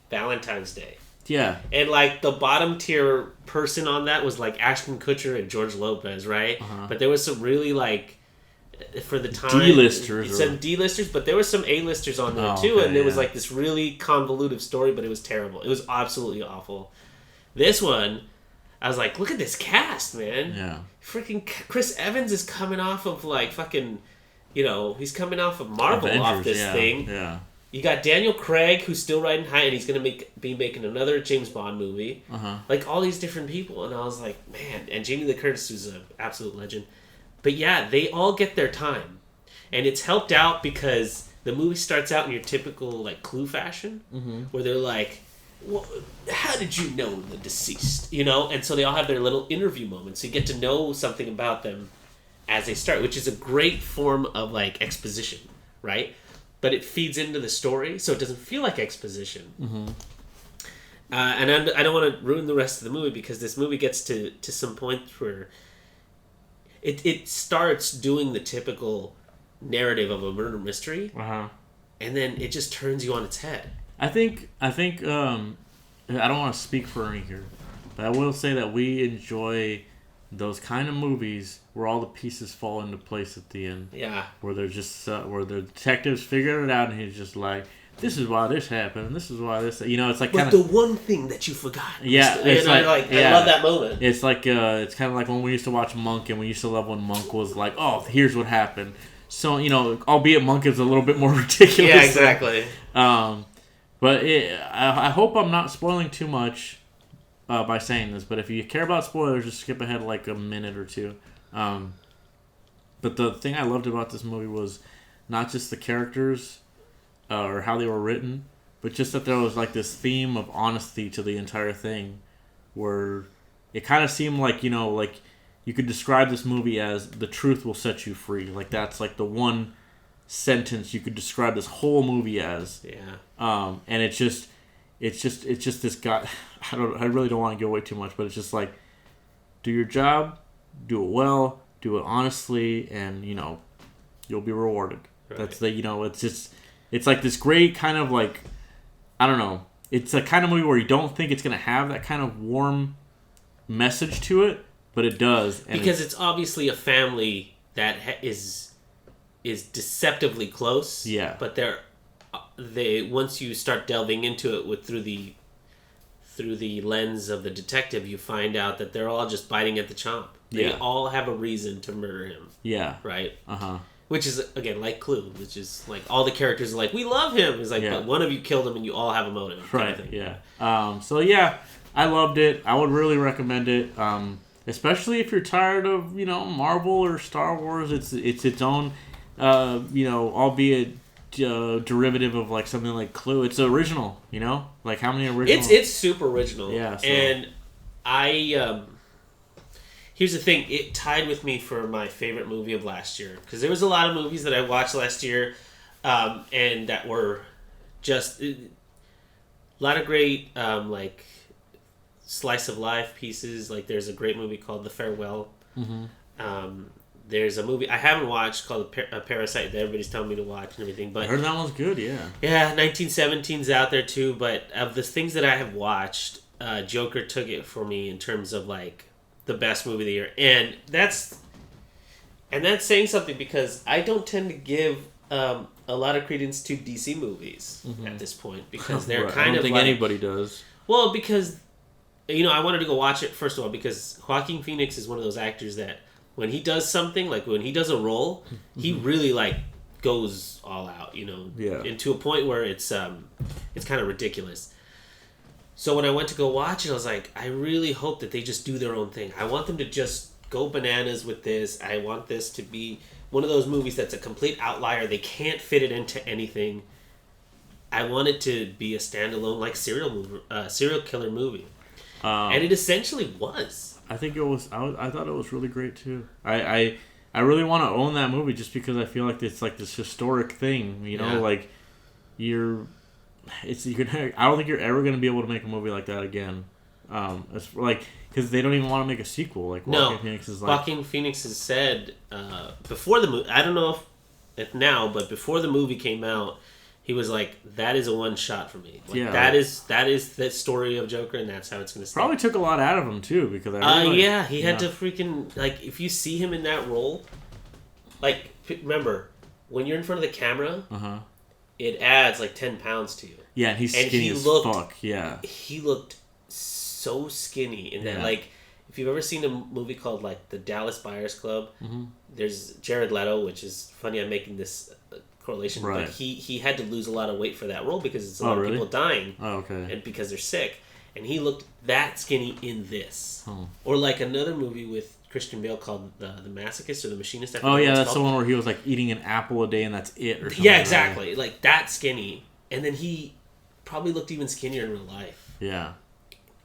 Valentine's Day. Yeah. And like the bottom tier person on that was like Ashton Kutcher and George Lopez, right? But there was some really like, for the time, D-listers. Some D-listers, but there was some A-listers on there too. Okay, and there was like this really convoluted story, but it was terrible. It was absolutely awful. This one, I was like, look at this cast, man. Yeah. Freaking Chris Evans is coming off of like fucking, he's coming off of Marvel Avengers, off this thing. Yeah. You got Daniel Craig, who's still riding high, and he's going to be making another James Bond movie. Like, all these different people. And I was like, man. And Jamie Lee Curtis, who's an absolute legend. But yeah, they all get their time. And it's helped out because the movie starts out in your typical, like, Clue fashion. Where they're like, well, how did you know the deceased? And so they all have their little interview moments. So you get to know something about them as they start, which is a great form of, like, exposition, right? But it feeds into the story, so it doesn't feel like exposition. And I don't want to ruin the rest of the movie because this movie gets to some point where it starts doing the typical narrative of a murder mystery, and then it just turns you on its head. I think I don't want to speak for Ernie here, but I will say that we enjoy those kind of movies where all the pieces fall into place at the end. Yeah. Where they're just where the detectives figure it out, and he's just like, "This is why this happened, and this is why this." It's like kind of the one thing that you forgot. Yeah, it's I love that moment. It's like it's kind of like when we used to watch Monk, and we used to love when Monk was like, "Oh, here's what happened." So albeit Monk is a little bit more ridiculous. Yeah, exactly. But I hope I'm not spoiling too much. By saying this, but if you care about spoilers, just skip ahead like a minute or two. But the thing I loved about this movie was not just the characters or how they were written, but just that there was like this theme of honesty to the entire thing, where it kind of seemed like like you could describe this movie as the truth will set you free. Like that's like the one sentence you could describe this whole movie as. Yeah. And it's just this guy. I really don't want to give away too much, but it's just like, do your job, do it well, do it honestly, and you'll be rewarded. Right. That's it's like this great kind of like, I don't know. It's a kind of movie where you don't think it's gonna have that kind of warm message to it, but it does. And because it's obviously a family that is deceptively close. Yeah. But they once you start delving into it through the lens of the detective, you find out that they're all just biting at the chomp. They all have a reason to murder him. Yeah. Right? Which is, again, like Clue, which is like all the characters are like, we love him. It's like, but one of you killed him and you all have a motive. Right, yeah. So, yeah, I loved it. I would really recommend it. Especially if you're tired of, Marvel or Star Wars. It's its own, albeit derivative of like something like Clue. It's original, you know. Like how many original? It's super original. Yeah, so. And I here's the thing. It tied with me for my favorite movie of last year because there was a lot of movies that I watched last year, and that were just a lot of great like slice of life pieces. Like there's a great movie called The Farewell. Mm-hmm. There's a movie I haven't watched called Parasite that everybody's telling me to watch and everything. But I heard that one's good, yeah. Yeah, 1917's out there too. But of the things that I have watched, Joker took it for me in terms of like the best movie of the year, and that's saying something because I don't tend to give a lot of credence to DC movies at this point because they're right. kind of. I don't think like, anybody does. Well, because I wanted to go watch it first of all because Joaquin Phoenix is one of those actors that. When he does something, like when he does a role, he really like goes all out, and to a point where it's kind of ridiculous. So when I went to go watch it, I was like, I really hope that they just do their own thing. I want them to just go bananas with this. I want this to be one of those movies that's a complete outlier. They can't fit it into anything. I want it to be a standalone like serial killer movie, and it essentially was. I think it was. I thought it was really great too. I really want to own that movie just because I feel like it's like this historic thing. Like I don't think you're ever gonna be able to make a movie like that again. It's like because they don't even want to make a sequel. Like Joaquin Phoenix is like Joaquin Phoenix has said before the movie. I don't know if now, but before the movie came out. He was like, "That is a one shot for me. Like, that is the story of Joker, and that's how it's going to stay." Probably took a lot out of him too, because he had to freaking like if you see him in that role, like remember when you're in front of the camera, it adds like 10 pounds to you. Yeah, and he's skinny as fuck. Yeah, he looked so skinny in that. Like if you've ever seen a movie called like The Dallas Buyers Club, there's Jared Leto, which is funny. I'm making this. Correlation, right. But he had to lose a lot of weight for that role because it's a lot of people dying, and because they're sick, and he looked that skinny in this, or like another movie with Christian Bale called the Masochist or the Machinist. That's the one where he was like eating an apple a day and that's it, or something. Yeah, exactly, right? Like that skinny, and then he probably looked even skinnier in real life. Yeah,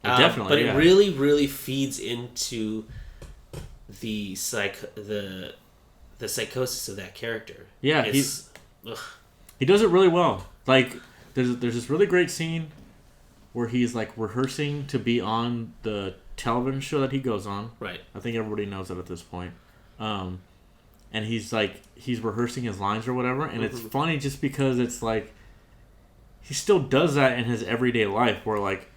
definitely. But it really, really feeds into the psychosis of that character. Yeah, he does it really well. Like there's this really great scene where he's like rehearsing to be on the television show that he goes on. Right. I think everybody knows that at this point. And he's rehearsing his lines or whatever, and it's funny just because it's like he still does that in his everyday life where like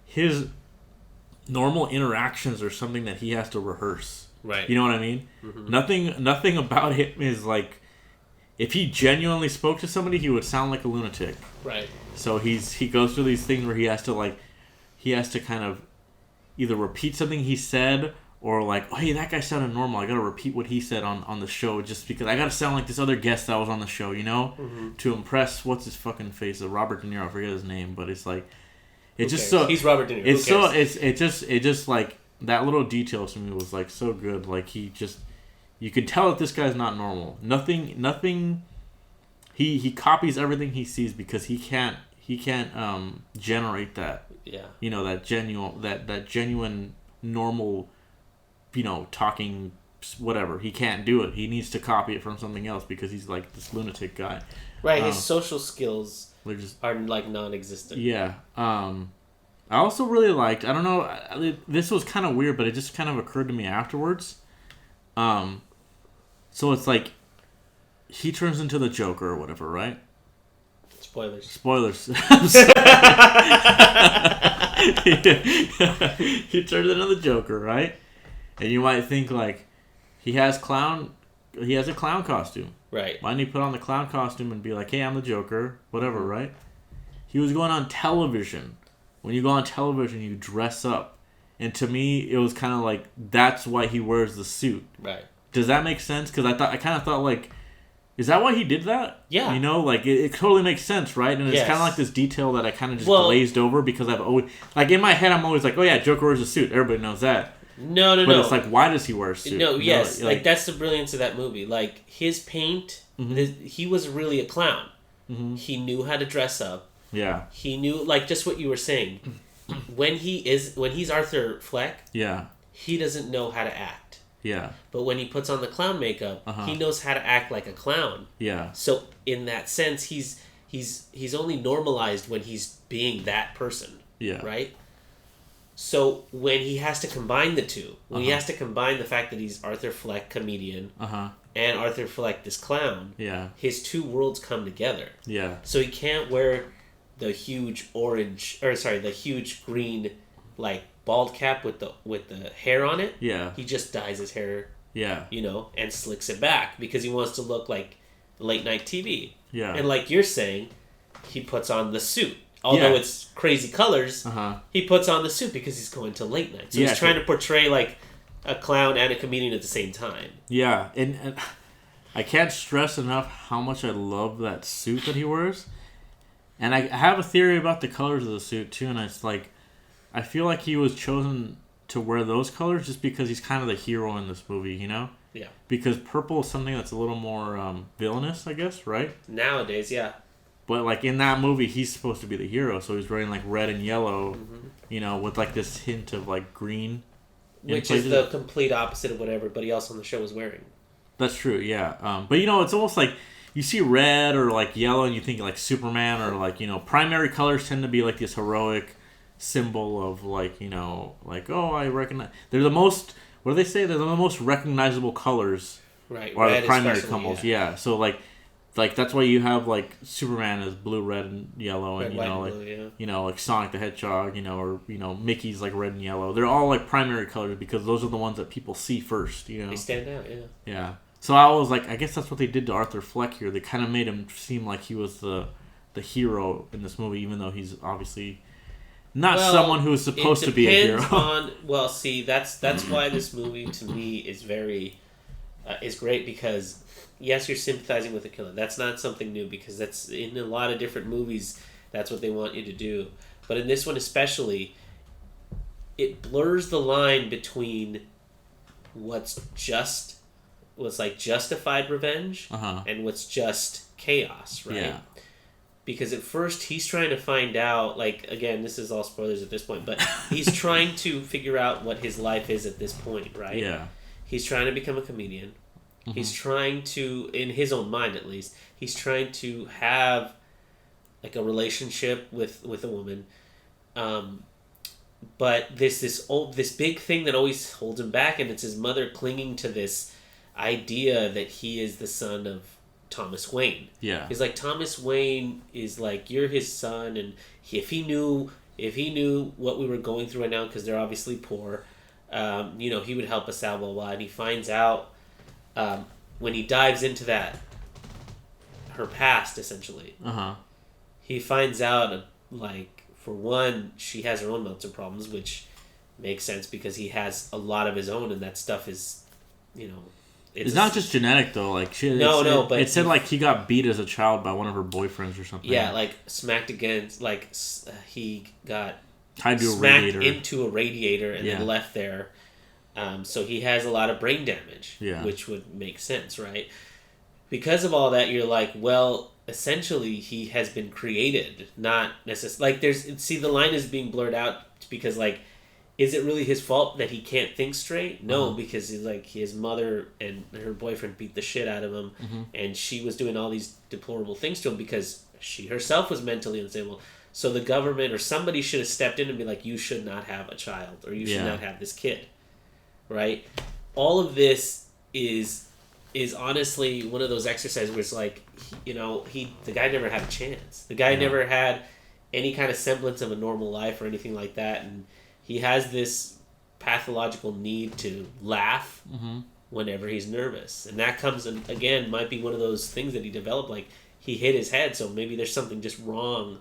his normal interactions are something that he has to rehearse. Right. You know what I mean? Nothing about him is like if he genuinely spoke to somebody, he would sound like a lunatic. Right. So he goes through these things where he has to kind of either repeat something he said or like, oh, hey, that guy sounded normal. I got to repeat what he said on the show just because I got to sound like this other guest that was on the show, to impress what's his fucking face, Robert De Niro. I forget his name, but it's like it's just so he's Robert De Niro. It just like that little detail to me was like so good. Like you could tell that this guy's not normal. Nothing. He copies everything he sees because he can't generate that. Yeah. That genuine normal, talking whatever. He can't do it. He needs to copy it from something else because he's like this lunatic guy. Right. His social skills are like non-existent. Yeah. I also really liked. I don't know. This was kind of weird, but it just kind of occurred to me afterwards. So it's like he turns into the Joker or whatever, right? Spoilers. He turns into the Joker, right? And you might think like he has a clown costume. Right. Why didn't he put on the clown costume and be like, hey, I'm the Joker, whatever, right? He was going on television. When you go on television, you dress up. And to me, it was kind of like, that's why he wears the suit. Right. Does that make sense? Because I kind of thought, like, is that why he did that? Yeah. Like, it totally makes sense, right? And it's kind of like this detail that I kind of just glazed over because I've always... Like, in my head, I'm always like, oh, yeah, Joker wears a suit. Everybody knows that. No. But it's like, why does he wear a suit? No, yes. Like, that's the brilliance of that movie. Like, his paint, he was really a clown. Mm-hmm. He knew how to dress up. Yeah. He knew, like, just what you were saying. When he's Arthur Fleck, he doesn't know how to act. Yeah. But when he puts on the clown makeup, he knows how to act like a clown. Yeah. So in that sense, he's only normalized when he's being that person. Yeah. Right? So when he has to combine the two, when he has to combine the fact that he's Arthur Fleck, comedian, and Arthur Fleck, this clown, his two worlds come together. Yeah. So he can't wear the huge the huge green, like, bald cap with the hair on it. Yeah. He just dyes his hair. Yeah. You know, and slicks it back because he wants to look like late night TV. Yeah. And like you're saying, he puts on the suit. Although it's crazy colors, he puts on the suit because he's going to late night. So he's trying to portray like a clown and a comedian at the same time. Yeah, and I can't stress enough how much I love that suit that he wears. And I have a theory about the colors of the suit too, and it's like, I feel like he was chosen to wear those colors just because he's kind of the hero in this movie, you know? Yeah. Because purple is something that's a little more villainous, I guess, right? Nowadays, yeah. But, like, in that movie, he's supposed to be the hero, so he's wearing, like, red and yellow, you know, with, like, this hint of, like, green. Which is the complete opposite of what everybody else on the show was wearing. That's true, yeah. But, you know, it's almost like you see red or, like, yellow, and you think, like, Superman or, like, you know, primary colors tend to be, like, this heroic symbol of, like, you know, like, oh, I recognize... They're the most... What do they say? They're the most recognizable colors. Right. Are the primary colors, yeah. So, like, that's why you have, like, Superman is blue, red, and yellow, and, you know, like, blue, you know, like Sonic the Hedgehog, you know, or, you know, Mickey's, like, red and yellow. They're all, like, primary colors because those are the ones that people see first, you know. They stand out, yeah. Yeah. So I was like, I guess that's what they did to Arthur Fleck here. They kind of made him seem like he was the hero in this movie, even though he's obviously not someone who is supposed to be a hero. Well, see, that's why this movie, to me, is very... is great because... Yes, you're sympathizing with the killer. That's not something new because that's in a lot of different movies. That's what they want you to do. But in this one especially, it blurs the line between what's like justified revenge and what's just chaos, right? Yeah. Because at first he's trying to find out, like, again, this is all spoilers at this point, but he's trying to figure out what his life is at this point, right? Yeah. He's trying to become a comedian. Mm-hmm. He's trying to, in his own mind at least, he's trying to have like a relationship with a woman, but this big thing that always holds him back, and it's his mother clinging to this idea that he is the son of Thomas Wayne. Yeah, he's like, Thomas Wayne is like, you're his son, and if he knew what we were going through right now, because they're obviously poor, you know, he would help us out, blah blah. And he finds out. When he dives into her past, essentially, he finds out, like, for one, she has her own mental problems, which makes sense because he has a lot of his own, and that stuff is, you know... It's not just genetic, though. Like, but... It said, like, he got beat as a child by one of her boyfriends or something. Yeah, like, smacked against... Like, he got smacked into a radiator and then left there. So he has a lot of brain damage, which would make sense, right? Because of all that, you're like, well, essentially, he has been created, not necessarily... Like, the line is being blurred out because, like, is it really his fault that he can't think straight? No, because he's like, his mother and her boyfriend beat the shit out of him, and she was doing all these deplorable things to him because she herself was mentally unstable. So the government or somebody should have stepped in and be like, you should not have a child, or you should not have this kid. Right? All of this is honestly one of those exercises where it's like, you know, the guy never had a chance. The guy never had any kind of semblance of a normal life or anything like that, and he has this pathological need to laugh whenever he's nervous. And that comes, and again, might be one of those things that he developed, like he hit his head, so maybe there's something just wrong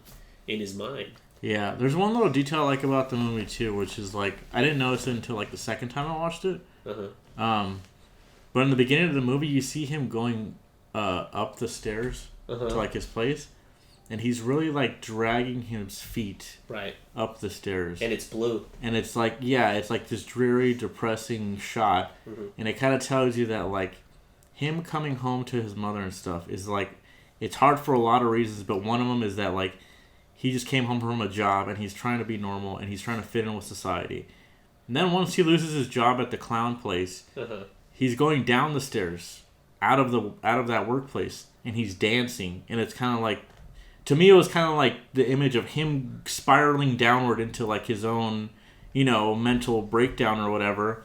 in his mind. Yeah, there's one little detail I like about the movie too, which is like, I didn't notice it until like the second time I watched it. But in the beginning of the movie, you see him going up the stairs to like his place, and he's really like dragging his feet up the stairs. And it's blue. And it's like, yeah, it's like this dreary, depressing shot. Mm-hmm. And it kind of tells you that like him coming home to his mother and stuff is like, it's hard for a lot of reasons, but one of them is that like he just came home from a job and he's trying to be normal and he's trying to fit in with society. And then once he loses his job at the clown place, he's going down the stairs out of that workplace and he's dancing, and it's kind of like, to me it was kind of like the image of him spiraling downward into like his own, mental breakdown or whatever,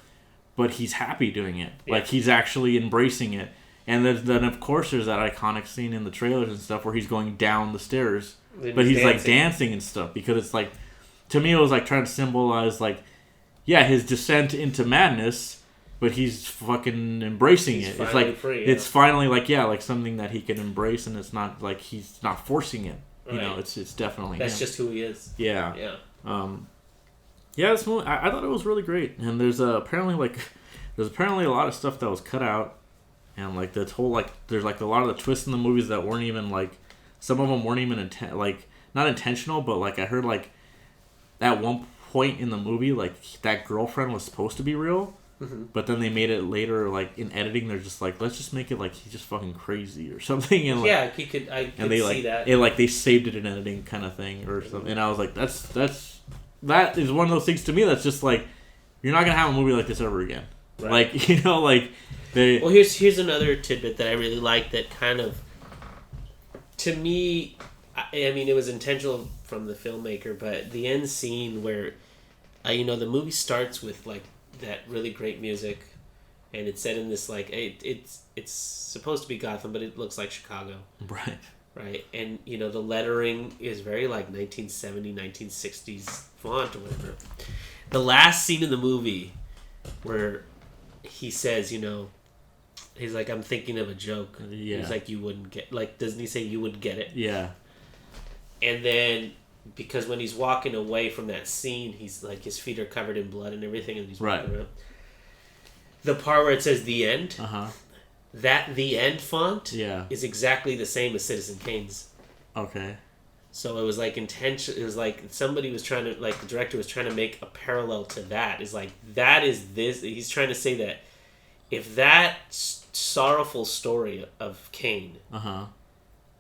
but he's happy doing it. Yeah. Like he's actually embracing it. And then of course there's that iconic scene in the trailers and stuff where he's going down the stairs, but he's like dancing and stuff, because it's like, to me it was like trying to symbolize like, yeah, his descent into madness, but he's fucking embracing it. It's like free, it's finally like, yeah, like something that he can embrace, and it's not like he's not forcing it. Right. It's definitely that's him. Just who he is. Yeah. Yeah. This movie, I thought it was really great, and there's apparently a lot of stuff that was cut out, and like this whole like there's like a lot of the twists in the movies that weren't even like, some of them weren't even not intentional, but like I heard like at one point in the movie, like that girlfriend was supposed to be real, but then they made it later, like in editing, they're just like, let's just make it like he's just fucking crazy or something, and like, yeah, he could. I could see that. It like they saved it in editing kind of thing or something, and I was like, that is one of those things to me that's just like, you're not gonna have a movie like this ever again, right. Like like they. Well, here's another tidbit that I really like that kind of, to me, I mean, it was intentional from the filmmaker, but the end scene where, the movie starts with like that really great music, and it's set in this like it's supposed to be Gotham, but it looks like Chicago. Right, and the lettering is very like 1970s, 1960s font or whatever. The last scene in the movie where he says, he's like, I'm thinking of a joke. Yeah. He's like, you wouldn't get, like, doesn't he say you wouldn't get it? Yeah. And then, because when he's walking away from that scene, he's like, his feet are covered in blood and everything, and he's walking around. The part where it says the end, that the end font is exactly the same as Citizen Kane's. Okay. So it was like intention. It was like somebody was trying to, like the director was trying to make a parallel to that. It's like, that is this. He's trying to say that if that sorrowful story of Kane,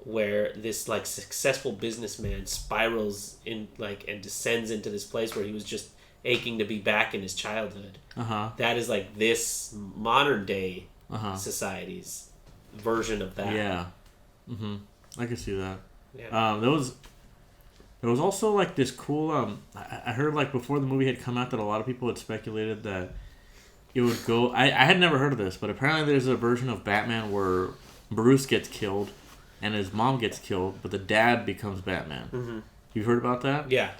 where this like successful businessman spirals in like and descends into this place where he was just aching to be back in his childhood, that is like this modern day society's version of that. Yeah. I can see that. Yeah. There was also like this cool. I heard like before the movie had come out that a lot of people had speculated that it would go. I had never heard of this, but apparently there's a version of Batman where Bruce gets killed and his mom gets killed, but the dad becomes Batman. You've heard about that? Yeah.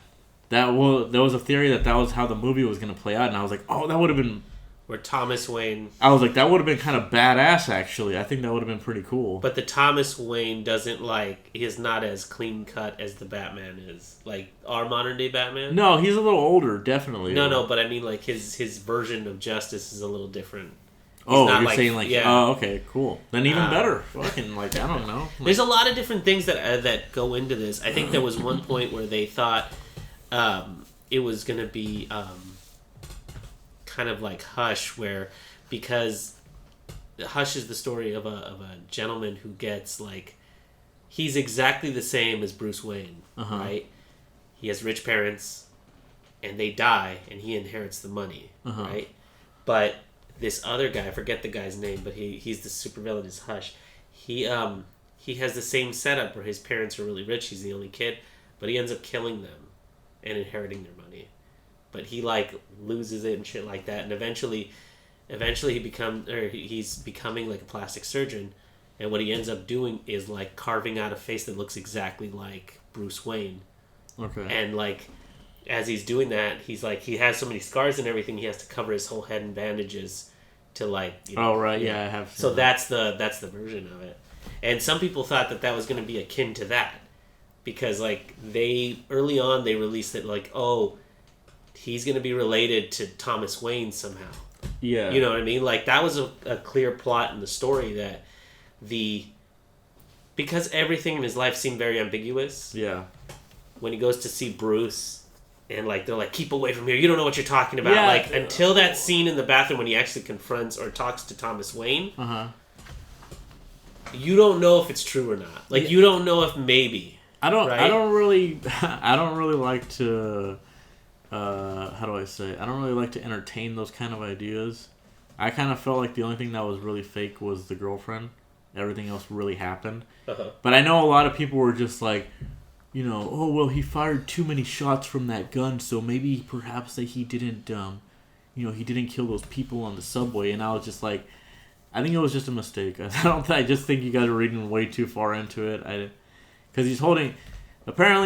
There was a theory that was how the movie was going to play out, and I was like, oh, that would have been. Where Thomas Wayne... I was like, that would have been kind of badass, actually. I think that would have been pretty cool. But the Thomas Wayne doesn't, like... He is not as clean-cut as the Batman is. Like, our modern-day Batman? No, he's a little older, definitely. No, but I mean, like, his version of justice is a little different. You're saying, like... Yeah. Oh, okay, cool. Then even better. Fucking, like, I don't know. Like, there's a lot of different things that go into this. I think there was one point where they thought it was going to be... kind of like Hush, where because Hush is the story of a gentleman who gets like, he's exactly the same as Bruce Wayne, right? He has rich parents and they die and he inherits the money, right? But this other guy, I forget the guy's name, but he's the supervillain, is Hush. He has the same setup where his parents are really rich, he's the only kid, but he ends up killing them and inheriting their money. But he like loses it and shit like that, and eventually he's becoming like a plastic surgeon, and what he ends up doing is like carving out a face that looks exactly like Bruce Wayne. Okay. And like as he's doing that, he's like, he has so many scars and everything, he has to cover his whole head in bandages to like. Oh right, yeah, I have. So that's the version of it, and some people thought that was going to be akin to that, because like early on they released it like, oh, he's going to be related to Thomas Wayne somehow. Yeah. You know what I mean? Like, that was a clear plot in the story, that the because everything in his life seemed very ambiguous. Yeah. When he goes to see Bruce, and like they're like, keep away from here. You don't know what you're talking about. Yeah. Like until that scene in the bathroom when he actually confronts or talks to Thomas Wayne. You don't know if it's true or not. Like you don't know if maybe. I don't really like to. How do I say? I don't really like to entertain those kind of ideas. I kind of felt like the only thing that was really fake was the girlfriend. Everything else really happened. But I know a lot of people were just like, oh well, he fired too many shots from that gun, so maybe perhaps that he didn't, he didn't kill those people on the subway. And I was just like, I think it was just a mistake. I just think you guys are reading way too far into it. Because he's holding a gun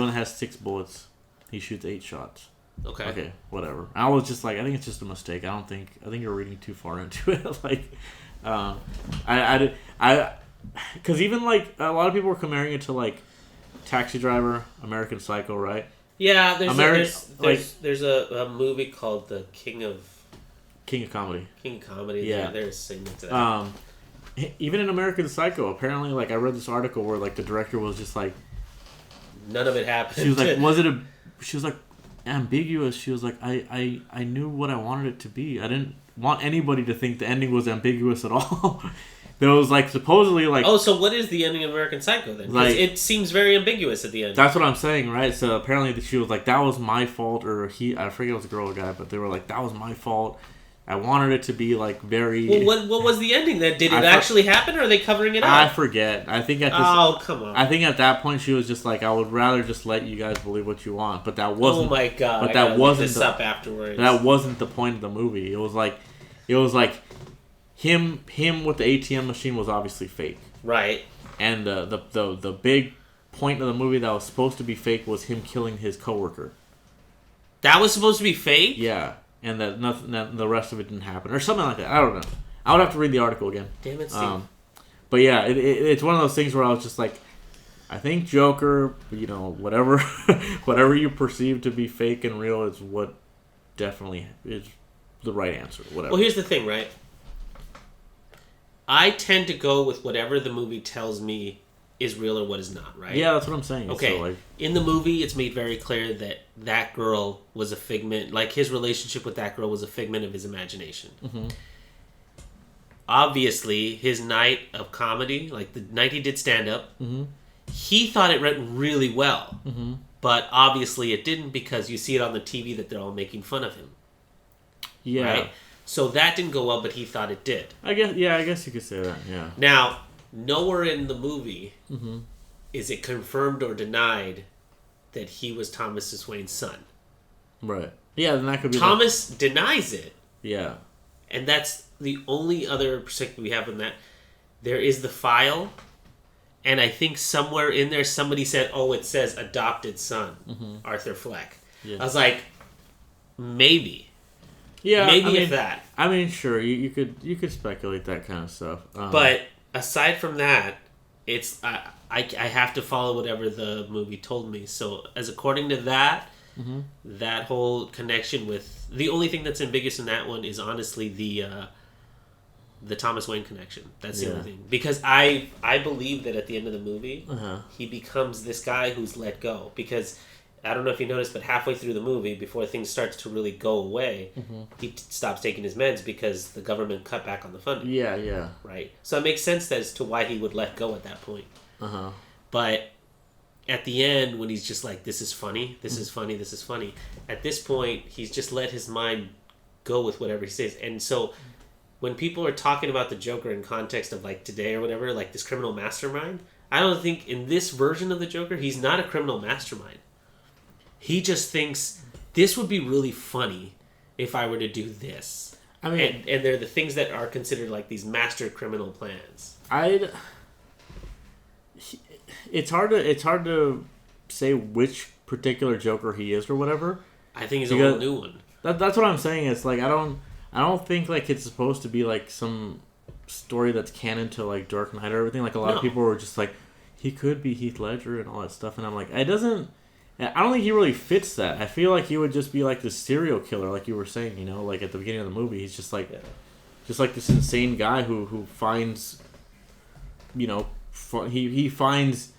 that has 6 bullets. He shoots 8 shots. Okay, whatever. I was just like, I think it's just a mistake. I think you're reading too far into it. Like, because even like a lot of people were comparing it to like Taxi Driver, American Psycho, right? Yeah, there's a movie called The King of Comedy. Yeah, there's a segment to that. Even in American Psycho, apparently, like I read this article where like the director was just like, none of it happened. She was like, she was like ambiguous. She was like, I knew what I wanted it to be. I didn't want anybody to think the ending was ambiguous at all. There was like supposedly like. Oh, so what is the ending of American Psycho then? Like, it seems very ambiguous at the end. That's what I'm saying, right? So apparently she was like, that was my fault, or I forget it was a girl or guy, but they were like, that was my fault. I wanted it to be like very. Well, what was the ending then? Did it actually happen, or are they covering it up? I forget. I think at this. Oh, come on! I think at that point she was just like, I would rather just let you guys believe what you want, but that wasn't. Oh my god! But that wasn't this up afterwards. That wasn't the point of the movie. It was like him with the ATM machine was obviously fake, right? And the big point of the movie that was supposed to be fake was him killing his coworker. That was supposed to be fake? Yeah. And that the rest of it didn't happen, or something like that. I don't know. I would have to read the article again. Damn it, Steve. But yeah, it's one of those things where I was just like, I think Joker, whatever you perceive to be fake and real is what definitely is the right answer. Whatever. Well, here's the thing, right? I tend to go with whatever the movie tells me is real or what is not, right? Yeah, that's what I'm saying. Okay. So, in the movie, it's made very clear that girl was a figment, like his relationship with that girl was a figment of his imagination. Mm-hmm. Obviously, his night of comedy, like the night he did stand-up, mm-hmm. he thought it went really well. Mm-hmm. But obviously it didn't, because you see it on the TV that they're all making fun of him. Yeah. Right? So that didn't go well, but he thought it did. I guess you could say that, yeah. Now, nowhere in the movie mm-hmm. is it confirmed or denied that he was Thomas Wayne's son. Right. Yeah, then that could be... Thomas denies it. Yeah. And that's the only other perspective we have on that. There is the file, and I think somewhere in there somebody said, it says adopted son, mm-hmm. Arthur Fleck. Yeah. I was like, maybe. Yeah, maybe if that. I mean, sure, you could speculate that kind of stuff. But aside from that, it's I have to follow whatever the movie told me. So, as according to that, mm-hmm. that whole connection with the only thing that's ambiguous in that one is honestly the Thomas Wayne connection. That's the only thing, because I believe that at the end of the movie, uh-huh. he becomes this guy who's let go. Because I don't know if you noticed, but halfway through the movie, before things starts to really go away, mm-hmm. he stops taking his meds because the government cut back on the funding. Yeah, yeah. Right? So it makes sense as to why he would let go at that point. Uh-huh. But at the end, when he's just like, this is funny, this is funny, this is funny, at this point, he's just let his mind go with whatever he says. And so when people are talking about the Joker in context of like today or whatever, like this criminal mastermind, I don't think in this version of the Joker, he's not a criminal mastermind. He just thinks, this would be really funny if I were to do this. I mean, and they're the things that are considered like these master criminal plans. It's hard to say which particular Joker he is or whatever. I think he's a whole new one. That's what I'm saying. It's like I don't think like it's supposed to be like some story that's canon to like Dark Knight or everything. Like a lot of people were just like, he could be Heath Ledger and all that stuff, and I'm like, I don't think he really fits that. I feel like he would just be like this serial killer, like you were saying, like at the beginning of the movie. He's just like this insane guy who finds, fun. He finds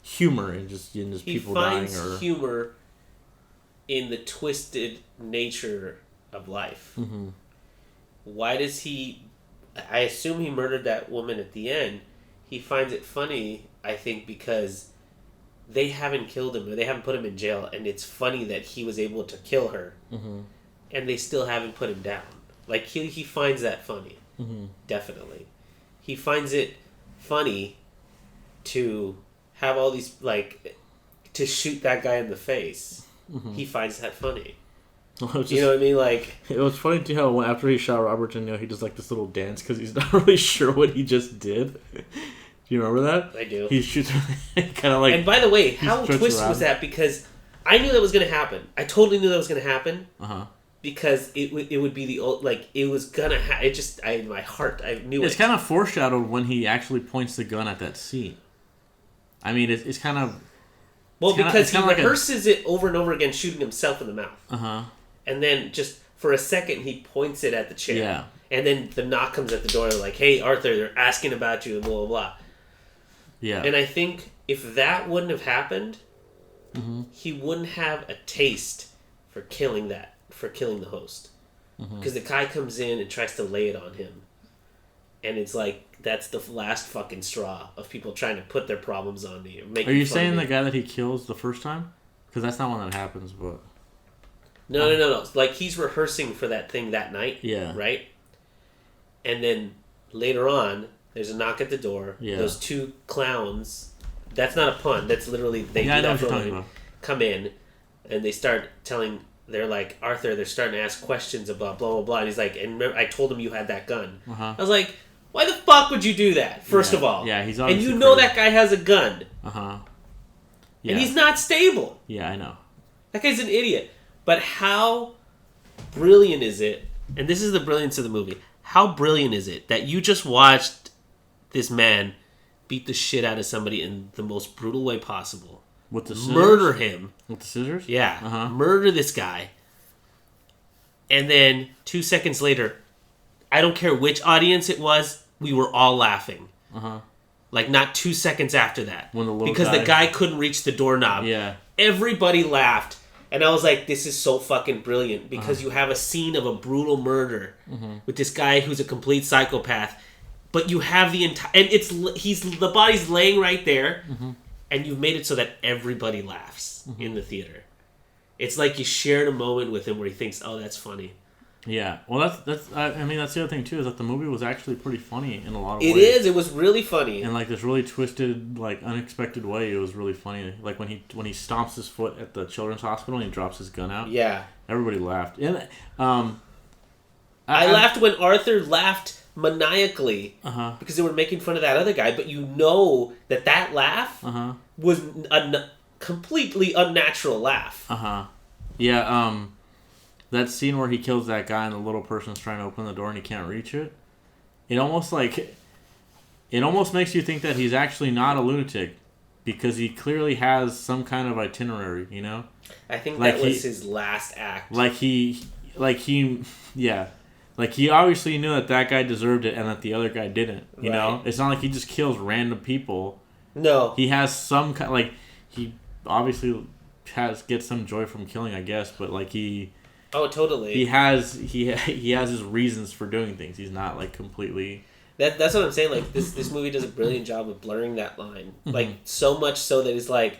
humor in just people dying. He finds humor in the twisted nature of life. Mm-hmm. Why does he... I assume he murdered that woman at the end. He finds it funny, I think, because they haven't killed him, or they haven't put him in jail, and it's funny that he was able to kill her, and they still haven't put him down. Like, he finds that funny. Definitely. He finds it funny to have all these, like, to shoot that guy in the face. He finds that funny. Well, you know what I mean? Like, it was funny too how after he shot Robert De Niro, he does like this little dance because he's not really sure what he just did. Do you remember that? I do. He shoots kind of like. And by the way, how twisted was that? Because I knew that was going to happen. I totally knew that was going to happen. Because it would be the old, like, it was gonna it just in my heart I knew it's kind of foreshadowed when he actually points the gun at that scene. I mean, it's kind of. Well, because he rehearses it over and over again, shooting himself in the mouth. And then just for a second, he points it at the chair. Yeah. And then the knock comes at the door, like, "Hey, Arthur, they're asking about you," and blah, blah, blah. Yeah. And I think if that wouldn't have happened, he wouldn't have a taste for killing the host. Because the guy comes in and tries to lay it on him. And it's like, that's the last fucking straw of people trying to put their problems on me. Are you saying the guy that he kills the first time? Because that's not when that happens, but... No. Like, he's rehearsing for that thing that night. Yeah. Right? And then later on, there's a knock at the door. Yeah. Those two clowns... That's not a pun. That's literally... They do that for a living. Come in, and they start telling... They're like, "Arthur, they're starting to ask questions about blah, blah, blah." And he's like, "And remember, I told him you had that gun." I was like, why the fuck would you do that, first of all? Yeah, he's obviously... And you know that guy has a gun. Yeah. And he's not stable. Yeah, I know. That guy's an idiot. But how brilliant is it, and this is the brilliance of the movie, how brilliant is it that you just watched this man beat the shit out of somebody in the most brutal way possible? With the scissors? Murder him. With the scissors? Yeah. Murder this guy. And then 2 seconds later, I don't care which audience it was, we were all laughing. Like, not 2 seconds after that. When the because the guy couldn't reach the doorknob. Yeah. Everybody laughed. And I was like, this is so fucking brilliant. Because you have a scene of a brutal murder with this guy who's a complete psychopath. But you have the entire... And the body's laying right there. And you've made it so that everybody laughs in the theater. It's like you shared a moment with him where he thinks, "Oh, that's funny." Yeah. Well, that's. I mean, that's the other thing too, is that the movie was actually pretty funny in a lot of ways. It is. It was really funny. In like this really twisted, like unexpected way, it was really funny. Like when he stomps his foot at the children's hospital and he drops his gun out. Yeah. Everybody laughed. And I laughed when Arthur laughed maniacally because they were making fun of that other guy, but you know that laugh was a completely unnatural laugh. Yeah, that scene where he kills that guy and the little person's trying to open the door and he can't reach it. It almost makes you think that he's actually not a lunatic because he clearly has some kind of itinerary, you know? I think like that was his last act. Like he obviously knew that guy deserved it and that the other guy didn't. You know, it's not like he just kills random people. No, he has some kind. Like he obviously gets some joy from killing, I guess. But like he. Oh, totally. He has his reasons for doing things. He's not like completely. That's what I'm saying. Like this movie does a brilliant job of blurring that line. Like so much so that it's like.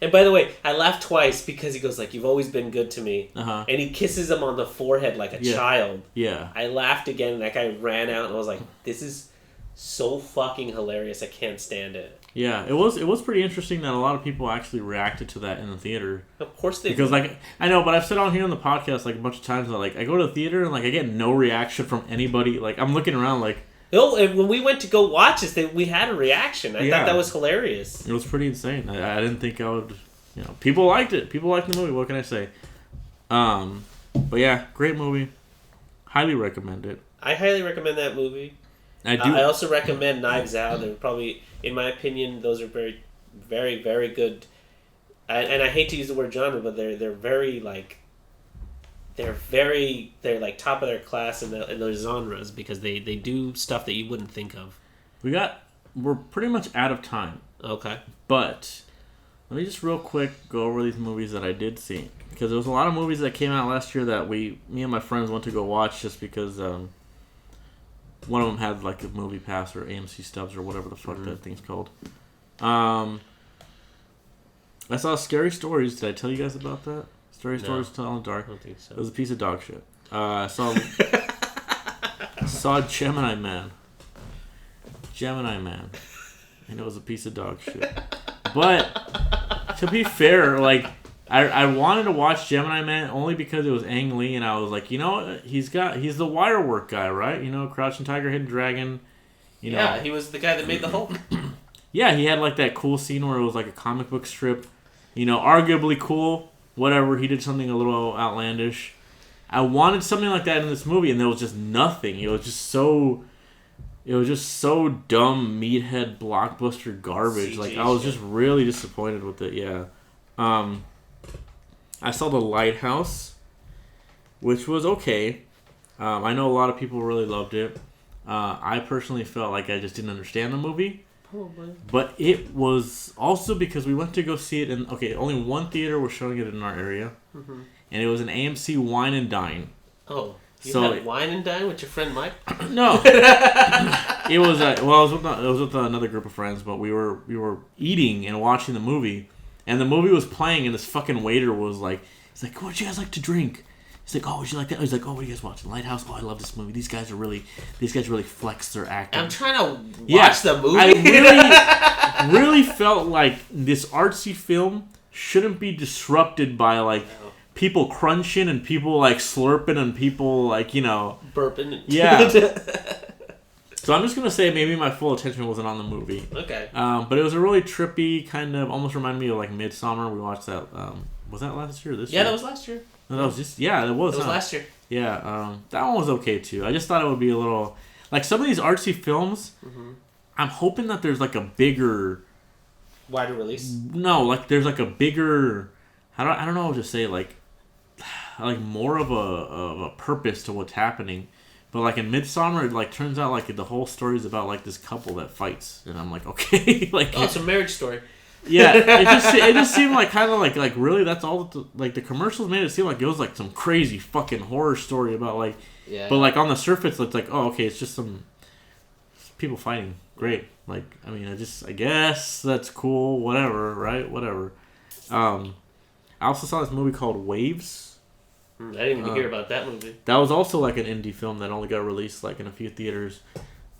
And by the way, I laughed twice because he goes like, "You've always been good to me," and he kisses him on the forehead like a child. Yeah. I laughed again, and that guy ran out, and I was like, "This is so fucking hilarious! I can't stand it." Yeah, it was pretty interesting that a lot of people actually reacted to that in the theater. Of course they because like I know, but I've said on here on the podcast like a bunch of times that like I go to the theater and like I get no reaction from anybody. Like I'm looking around like. No, and when we went to go watch this, we had a reaction. I thought that was hilarious. It was pretty insane. I didn't think I would... You know, people liked it. People liked the movie. What can I say? But yeah, great movie. Highly recommend it. I highly recommend that movie. I also recommend Knives Out. They're probably, in my opinion, those are very, very, very good. And I hate to use the word genre, but they're very like... They're like top of their class in their genres because they do stuff that you wouldn't think of. We got we're pretty much out of time. Okay. But let me just real quick go over these movies that I did see. Because there was a lot of movies that came out last year that me and my friends went to go watch just because one of them had like a movie pass or AMC stubs or whatever the fuck that thing's called. I saw Scary Stories. Did I tell you guys about that? Stories Tell in the Dark. I don't think so. It was a piece of dog shit. I saw Gemini Man. And it was a piece of dog shit. But to be fair, like I wanted to watch Gemini Man only because it was Ang Lee, and I was like, you know what? He's the wire work guy, right? You know, Crouching Tiger, Hidden Dragon. You know. Yeah, he was the guy that made the Hulk. Yeah, he had like that cool scene where it was like a comic book strip. You know, arguably cool. Whatever, he did something a little outlandish. I wanted something like that in this movie, and there was just nothing. It was just so dumb, meathead blockbuster garbage. CG like I was shit. just really disappointed with it. Yeah, I saw The Lighthouse, which was okay. I know a lot of people really loved it. I personally felt like I just didn't understand the movie. Probably. But it was also because we went to go see it in... Okay, only one theater was showing it in our area. Mm-hmm. And it was an AMC Wine and Dine. Oh, you had Wine and Dine with your friend Mike? No. It was... it was with another group of friends, but we were eating and watching the movie. And the movie was playing, and this fucking waiter was like... He's like, what would you guys like to drink? He's like, oh, would you like that? He's like, oh, what are you guys watching? Lighthouse? Oh, I love this movie. These guys really flex their acting. I'm trying to watch the movie. I really felt like this artsy film shouldn't be disrupted by, like, people crunching and people, like, slurping and people, like, you know... burping. Yeah. So I'm just going to say maybe my full attention wasn't on the movie. Okay. But it was a really trippy kind of... Almost reminded me of, like, Midsommar. We watched that... was that last year or this year? Yeah, that was last year. No, that was just... Yeah, it was. It was last year. Yeah, that one was okay, too. I just thought it would be a little... Like, some of these artsy films, I'm hoping that there's, like, a bigger... Wider release? No, like, there's, like, a bigger... I don't know what to say, like more of a purpose to what's happening. But, like, in Midsommar, it, like, turns out, like, the whole story is about, like, this couple that fights. And I'm like, okay. Like, oh, it's a marriage story. Yeah, it just seemed like kind of like really that's all the commercials made it seem like it was like some crazy fucking horror story about like but like on the surface it's like, oh, okay, it's just some people fighting. Great. Like, I mean, I guess that's cool, whatever, right? Whatever. I also saw this movie called Waves. I didn't even hear about that movie. That was also like an indie film that only got released like in a few theaters.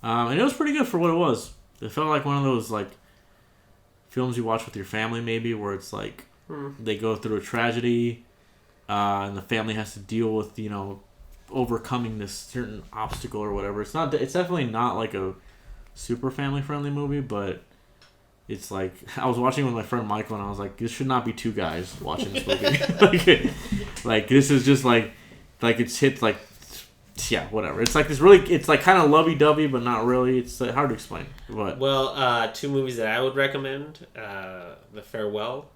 And it was pretty good for what it was. It felt like one of those like films you watch with your family, maybe, where it's like they go through a tragedy, and the family has to deal with, you know, overcoming this certain obstacle or whatever. It's definitely not like a super family friendly movie, but it's like I was watching with my friend Michael, and I was like, this should not be two guys watching this movie. like this is just like it's hit like. Yeah, whatever. It's like this really... It's like kind of lovey-dovey, but not really. It's hard to explain. But well, two movies that I would recommend. The Farewell,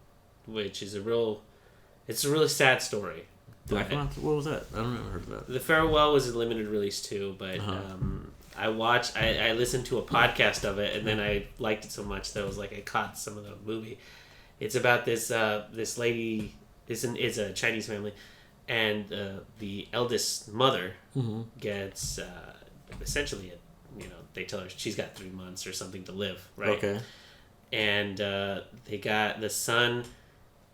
which is it's a really sad story. What was that? I don't know. I heard of that. The Farewell was a limited release too, but I listened to a podcast of it, and then I liked it so much that I was like, I caught some of the movie. It's about this lady... It's a Chinese family. And the eldest mother gets essentially, they tell her she's got 3 months or something to live, right? Okay. And the son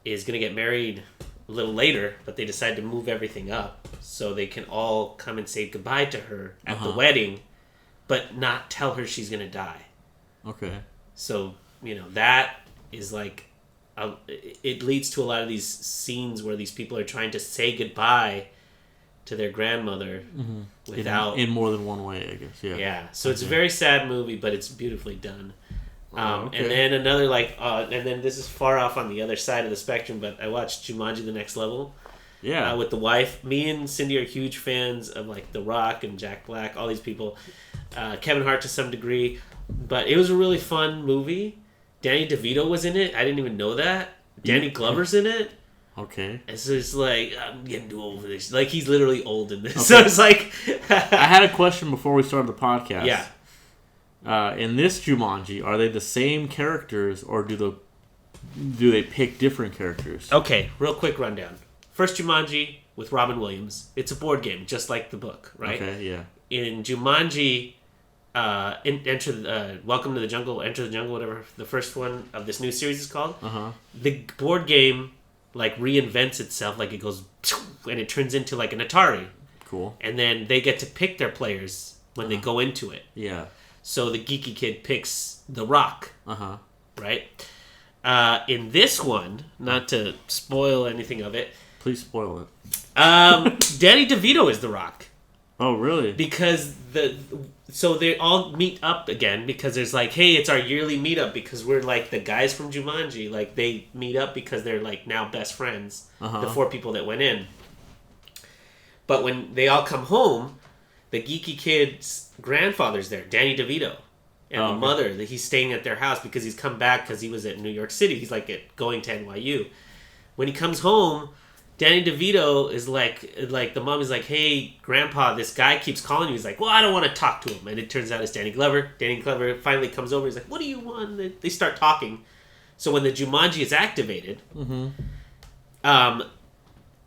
is going to get married a little later, but they decide to move everything up so they can all come and say goodbye to her at the wedding, but not tell her she's going to die. Okay. So, that is like... it leads to a lot of these scenes where these people are trying to say goodbye to their grandmother without... In more than one way, I guess. Yeah. Yeah. So it's a very sad movie, but it's beautifully done. Okay. And then another, and then this is far off on the other side of the spectrum, but I watched Jumanji: The Next Level. Yeah. With the wife. Me and Cindy are huge fans of, like, The Rock and Jack Black, all these people. Kevin Hart to some degree. But it was a really fun movie. Danny DeVito was in it. I didn't even know that. Danny Glover's in it. Okay. And so it's like, I'm getting too old for this. Like, he's literally old in this. Okay. So it's like... I had a question before we started the podcast. Yeah. In this Jumanji, are they the same characters or do they pick different characters? Okay, real quick rundown. First Jumanji with Robin Williams. It's a board game, just like the book, right? Okay, yeah. In Jumanji, Welcome to the Jungle, Enter the Jungle, whatever the first one of this new series is called. The board game reinvents itself, it goes and it turns into an Atari. Cool. And then they get to pick their players when they go into it. Yeah. So the geeky kid picks The Rock. Right? In this one, not to spoil anything of it. Please spoil it. Danny DeVito is The Rock. Oh, really? Because so they all meet up again because there's hey, it's our yearly meetup because we're the guys from Jumanji. They meet up because they're now best friends. The 4 people that went in. But when they all come home, the geeky kid's grandfather's there, Danny DeVito. And the mother, that he's staying at their house because he's come back because he was at New York City. He's going to NYU. When he comes home, Danny DeVito is the mom is hey, Grandpa, this guy keeps calling you. He's well, I don't want to talk to him. And it turns out it's Danny Glover. Danny Glover finally comes over. He's what do you want? They start talking. So when the Jumanji is activated,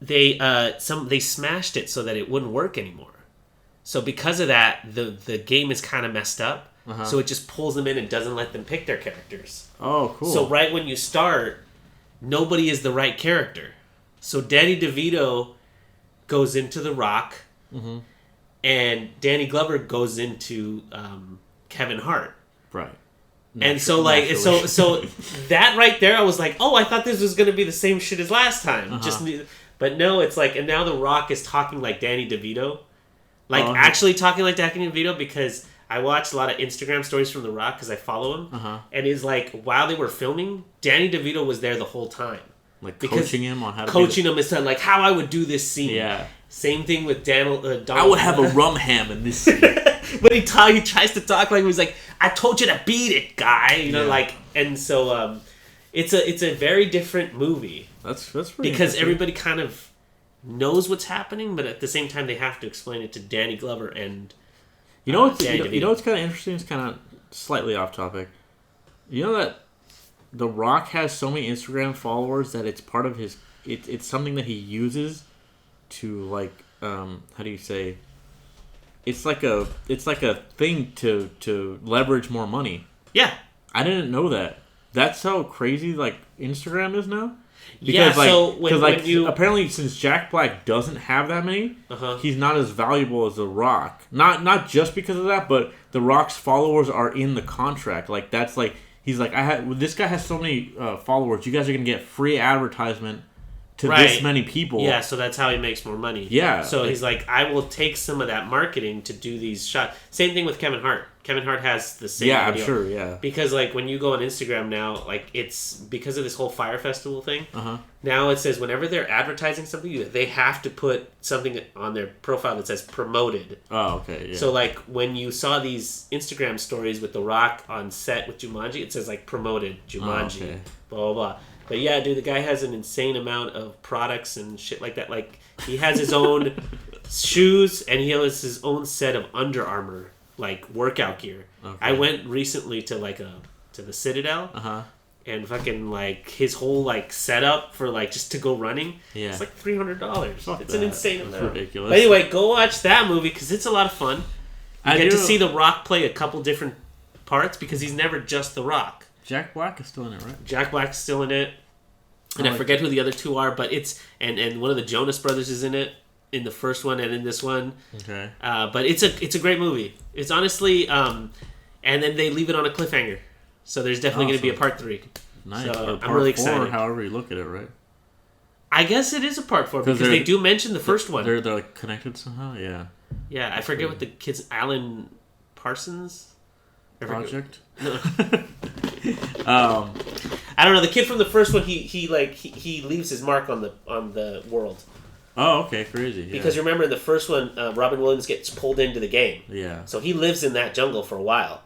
they smashed it so that it wouldn't work anymore. So because of that, the game is kind of messed up. So it just pulls them in and doesn't let them pick their characters. Oh, cool. So right when you start, nobody is the right character. So Danny DeVito goes into The Rock, and Danny Glover goes into Kevin Hart. Right. And so so that right there, I was oh, I thought this was going to be the same shit as last time. But no, it's and now The Rock is talking like Danny DeVito. Actually talking like Danny DeVito because I watched a lot of Instagram stories from The Rock because I follow him. And he's while they were filming, Danny DeVito was there the whole time. Coaching him on how to coaching him is how I would do this scene. Yeah. Same thing with Donald. I would have a rum ham in this scene. But he tries to talk he was I told you to beat it, guy. You know, and so it's a very different movie. That's pretty because everybody kind of knows what's happening, but at the same time they have to explain it to Danny Glover and you know what's kind of interesting? It's kind of slightly off topic. You know that The Rock has so many Instagram followers that it's part of his. It's something that he uses to how do you say? It's like a thing to leverage more money. Yeah, I didn't know that. That's how crazy Instagram is now. Because when you apparently since Jack Black doesn't have that many, he's not as valuable as The Rock. Not just because of that, but The Rock's followers are in the contract. That's he's this guy has so many followers. You guys are gonna get free advertisement to this many people. Yeah, so that's how he makes more money. Yeah. So he's I will take some of that marketing to do these shots. Same thing with Kevin Hart. Kevin Hart has the same video. I'm sure, yeah. Because when you go on Instagram now, it's because of this whole Fire Festival thing. Now it says whenever they're advertising something, they have to put something on their profile that says promoted. Oh, okay, yeah. So when you saw these Instagram stories with The Rock on set with Jumanji, it says promoted Jumanji, blah blah blah. But yeah, dude, the guy has an insane amount of products and shit like that. He has his own shoes and he has his own set of Under Armour workout gear. Okay. I went recently to to the Citadel, and fucking his whole setup for just to go running. Yeah, it's $300. It's an insane amount. That's ridiculous. But anyway, go watch that movie because it's a lot of fun. You get to see The Rock play a couple different parts because he's never just The Rock. Jack Black is still in it, right? Jack Black's still in it, and I forget who the other two are, but it's and one of the Jonas Brothers is in it. In the first one and in this one. Okay. But it's a great movie. It's honestly, and then they leave it on a cliffhanger. So there's definitely going to be a part 3. Nice. So I'm really excited. 4, however you look at it, right? I guess it is a part 4 because they do mention the first one. They're connected somehow. Yeah. Yeah, I forget what the kid's Alan Parsons project. No. I don't know. The kid from the first one, he leaves his mark on the world. Oh, okay, crazy. Yeah. Because remember, in the first one, Robin Williams gets pulled into the game. Yeah. So he lives in that jungle for a while.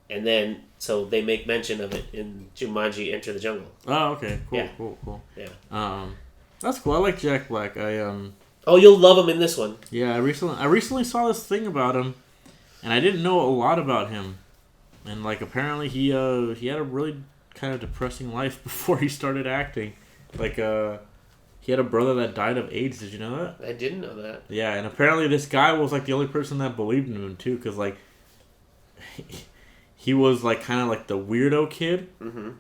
And then, so they make mention of it in Jumanji: Enter the Jungle. Oh, okay, cool, yeah. cool. Yeah. That's cool. I like Jack Black. Oh, you'll love him in this one. Yeah, I recently saw this thing about him. And I didn't know a lot about him. And, like, apparently he had a really kind of depressing life before he started acting. Like, he had a brother that died of AIDS. Did you know that? I didn't know that. Yeah, and apparently this guy was, like, the only person that believed in him, too. Because, like, he was, like, kind of like the weirdo kid. Mm-hmm.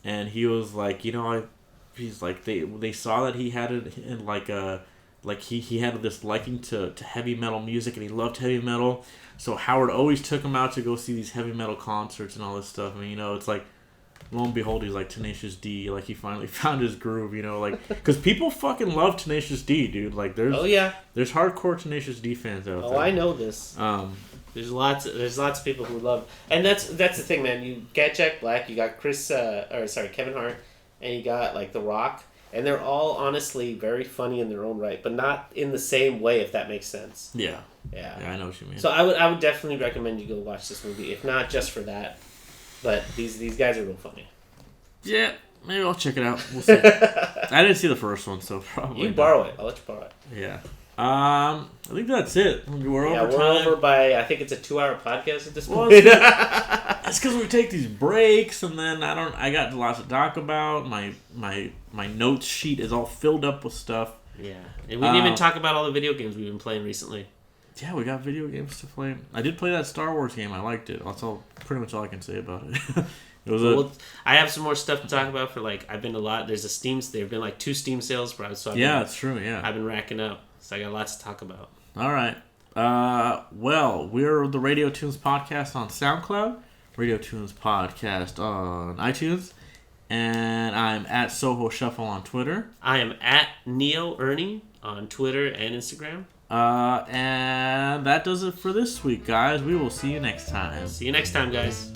And he was, like, he's, like, they saw that he had it, like, he had this liking to heavy metal music, and he loved heavy metal. So Howard always took him out to go see these heavy metal concerts and all this stuff. I mean, it's like, lo and behold, he's like Tenacious D. Like, he finally found his groove, like, because people fucking love Tenacious D, dude. Like, there's hardcore Tenacious D fans out there. Oh, I know this. There's lots of people who love, and that's the thing, man. You got Jack Black, you got Kevin Hart, and you got like The Rock. And they're all honestly very funny in their own right, but not in the same way, if that makes sense. Yeah. Yeah. Yeah, I know what you mean. So I would definitely recommend you go watch this movie, if not just for that. But these guys are real funny. Yeah, maybe I'll check it out. We'll see. I didn't see the first one, so probably. You can borrow it. I'll let you borrow it. Yeah. I think that's it. We're over time. We're over by, I think it's a 2-hour podcast at this point. It's because we take these breaks, and then I got lots to talk about. My notes sheet is all filled up with stuff. Yeah. And we didn't even talk about all the video games we've been playing recently. Yeah, we got video games to play. I did play that Star Wars game. I liked it. That's pretty much all I can say about it. I have some more stuff to talk about for, like, I've been to a lot. There's there have been like 2 Steam sales. That's true, yeah. I've been racking up. So I got lots to talk about. All right. Well, we're the Radio Toons Podcast on SoundCloud, Radio Toons Podcast on iTunes, and I'm at Soho Shuffle on Twitter. I am at Neo Ernie on Twitter and Instagram. And that does it for this week, guys. We will see you next time. See you next time, guys.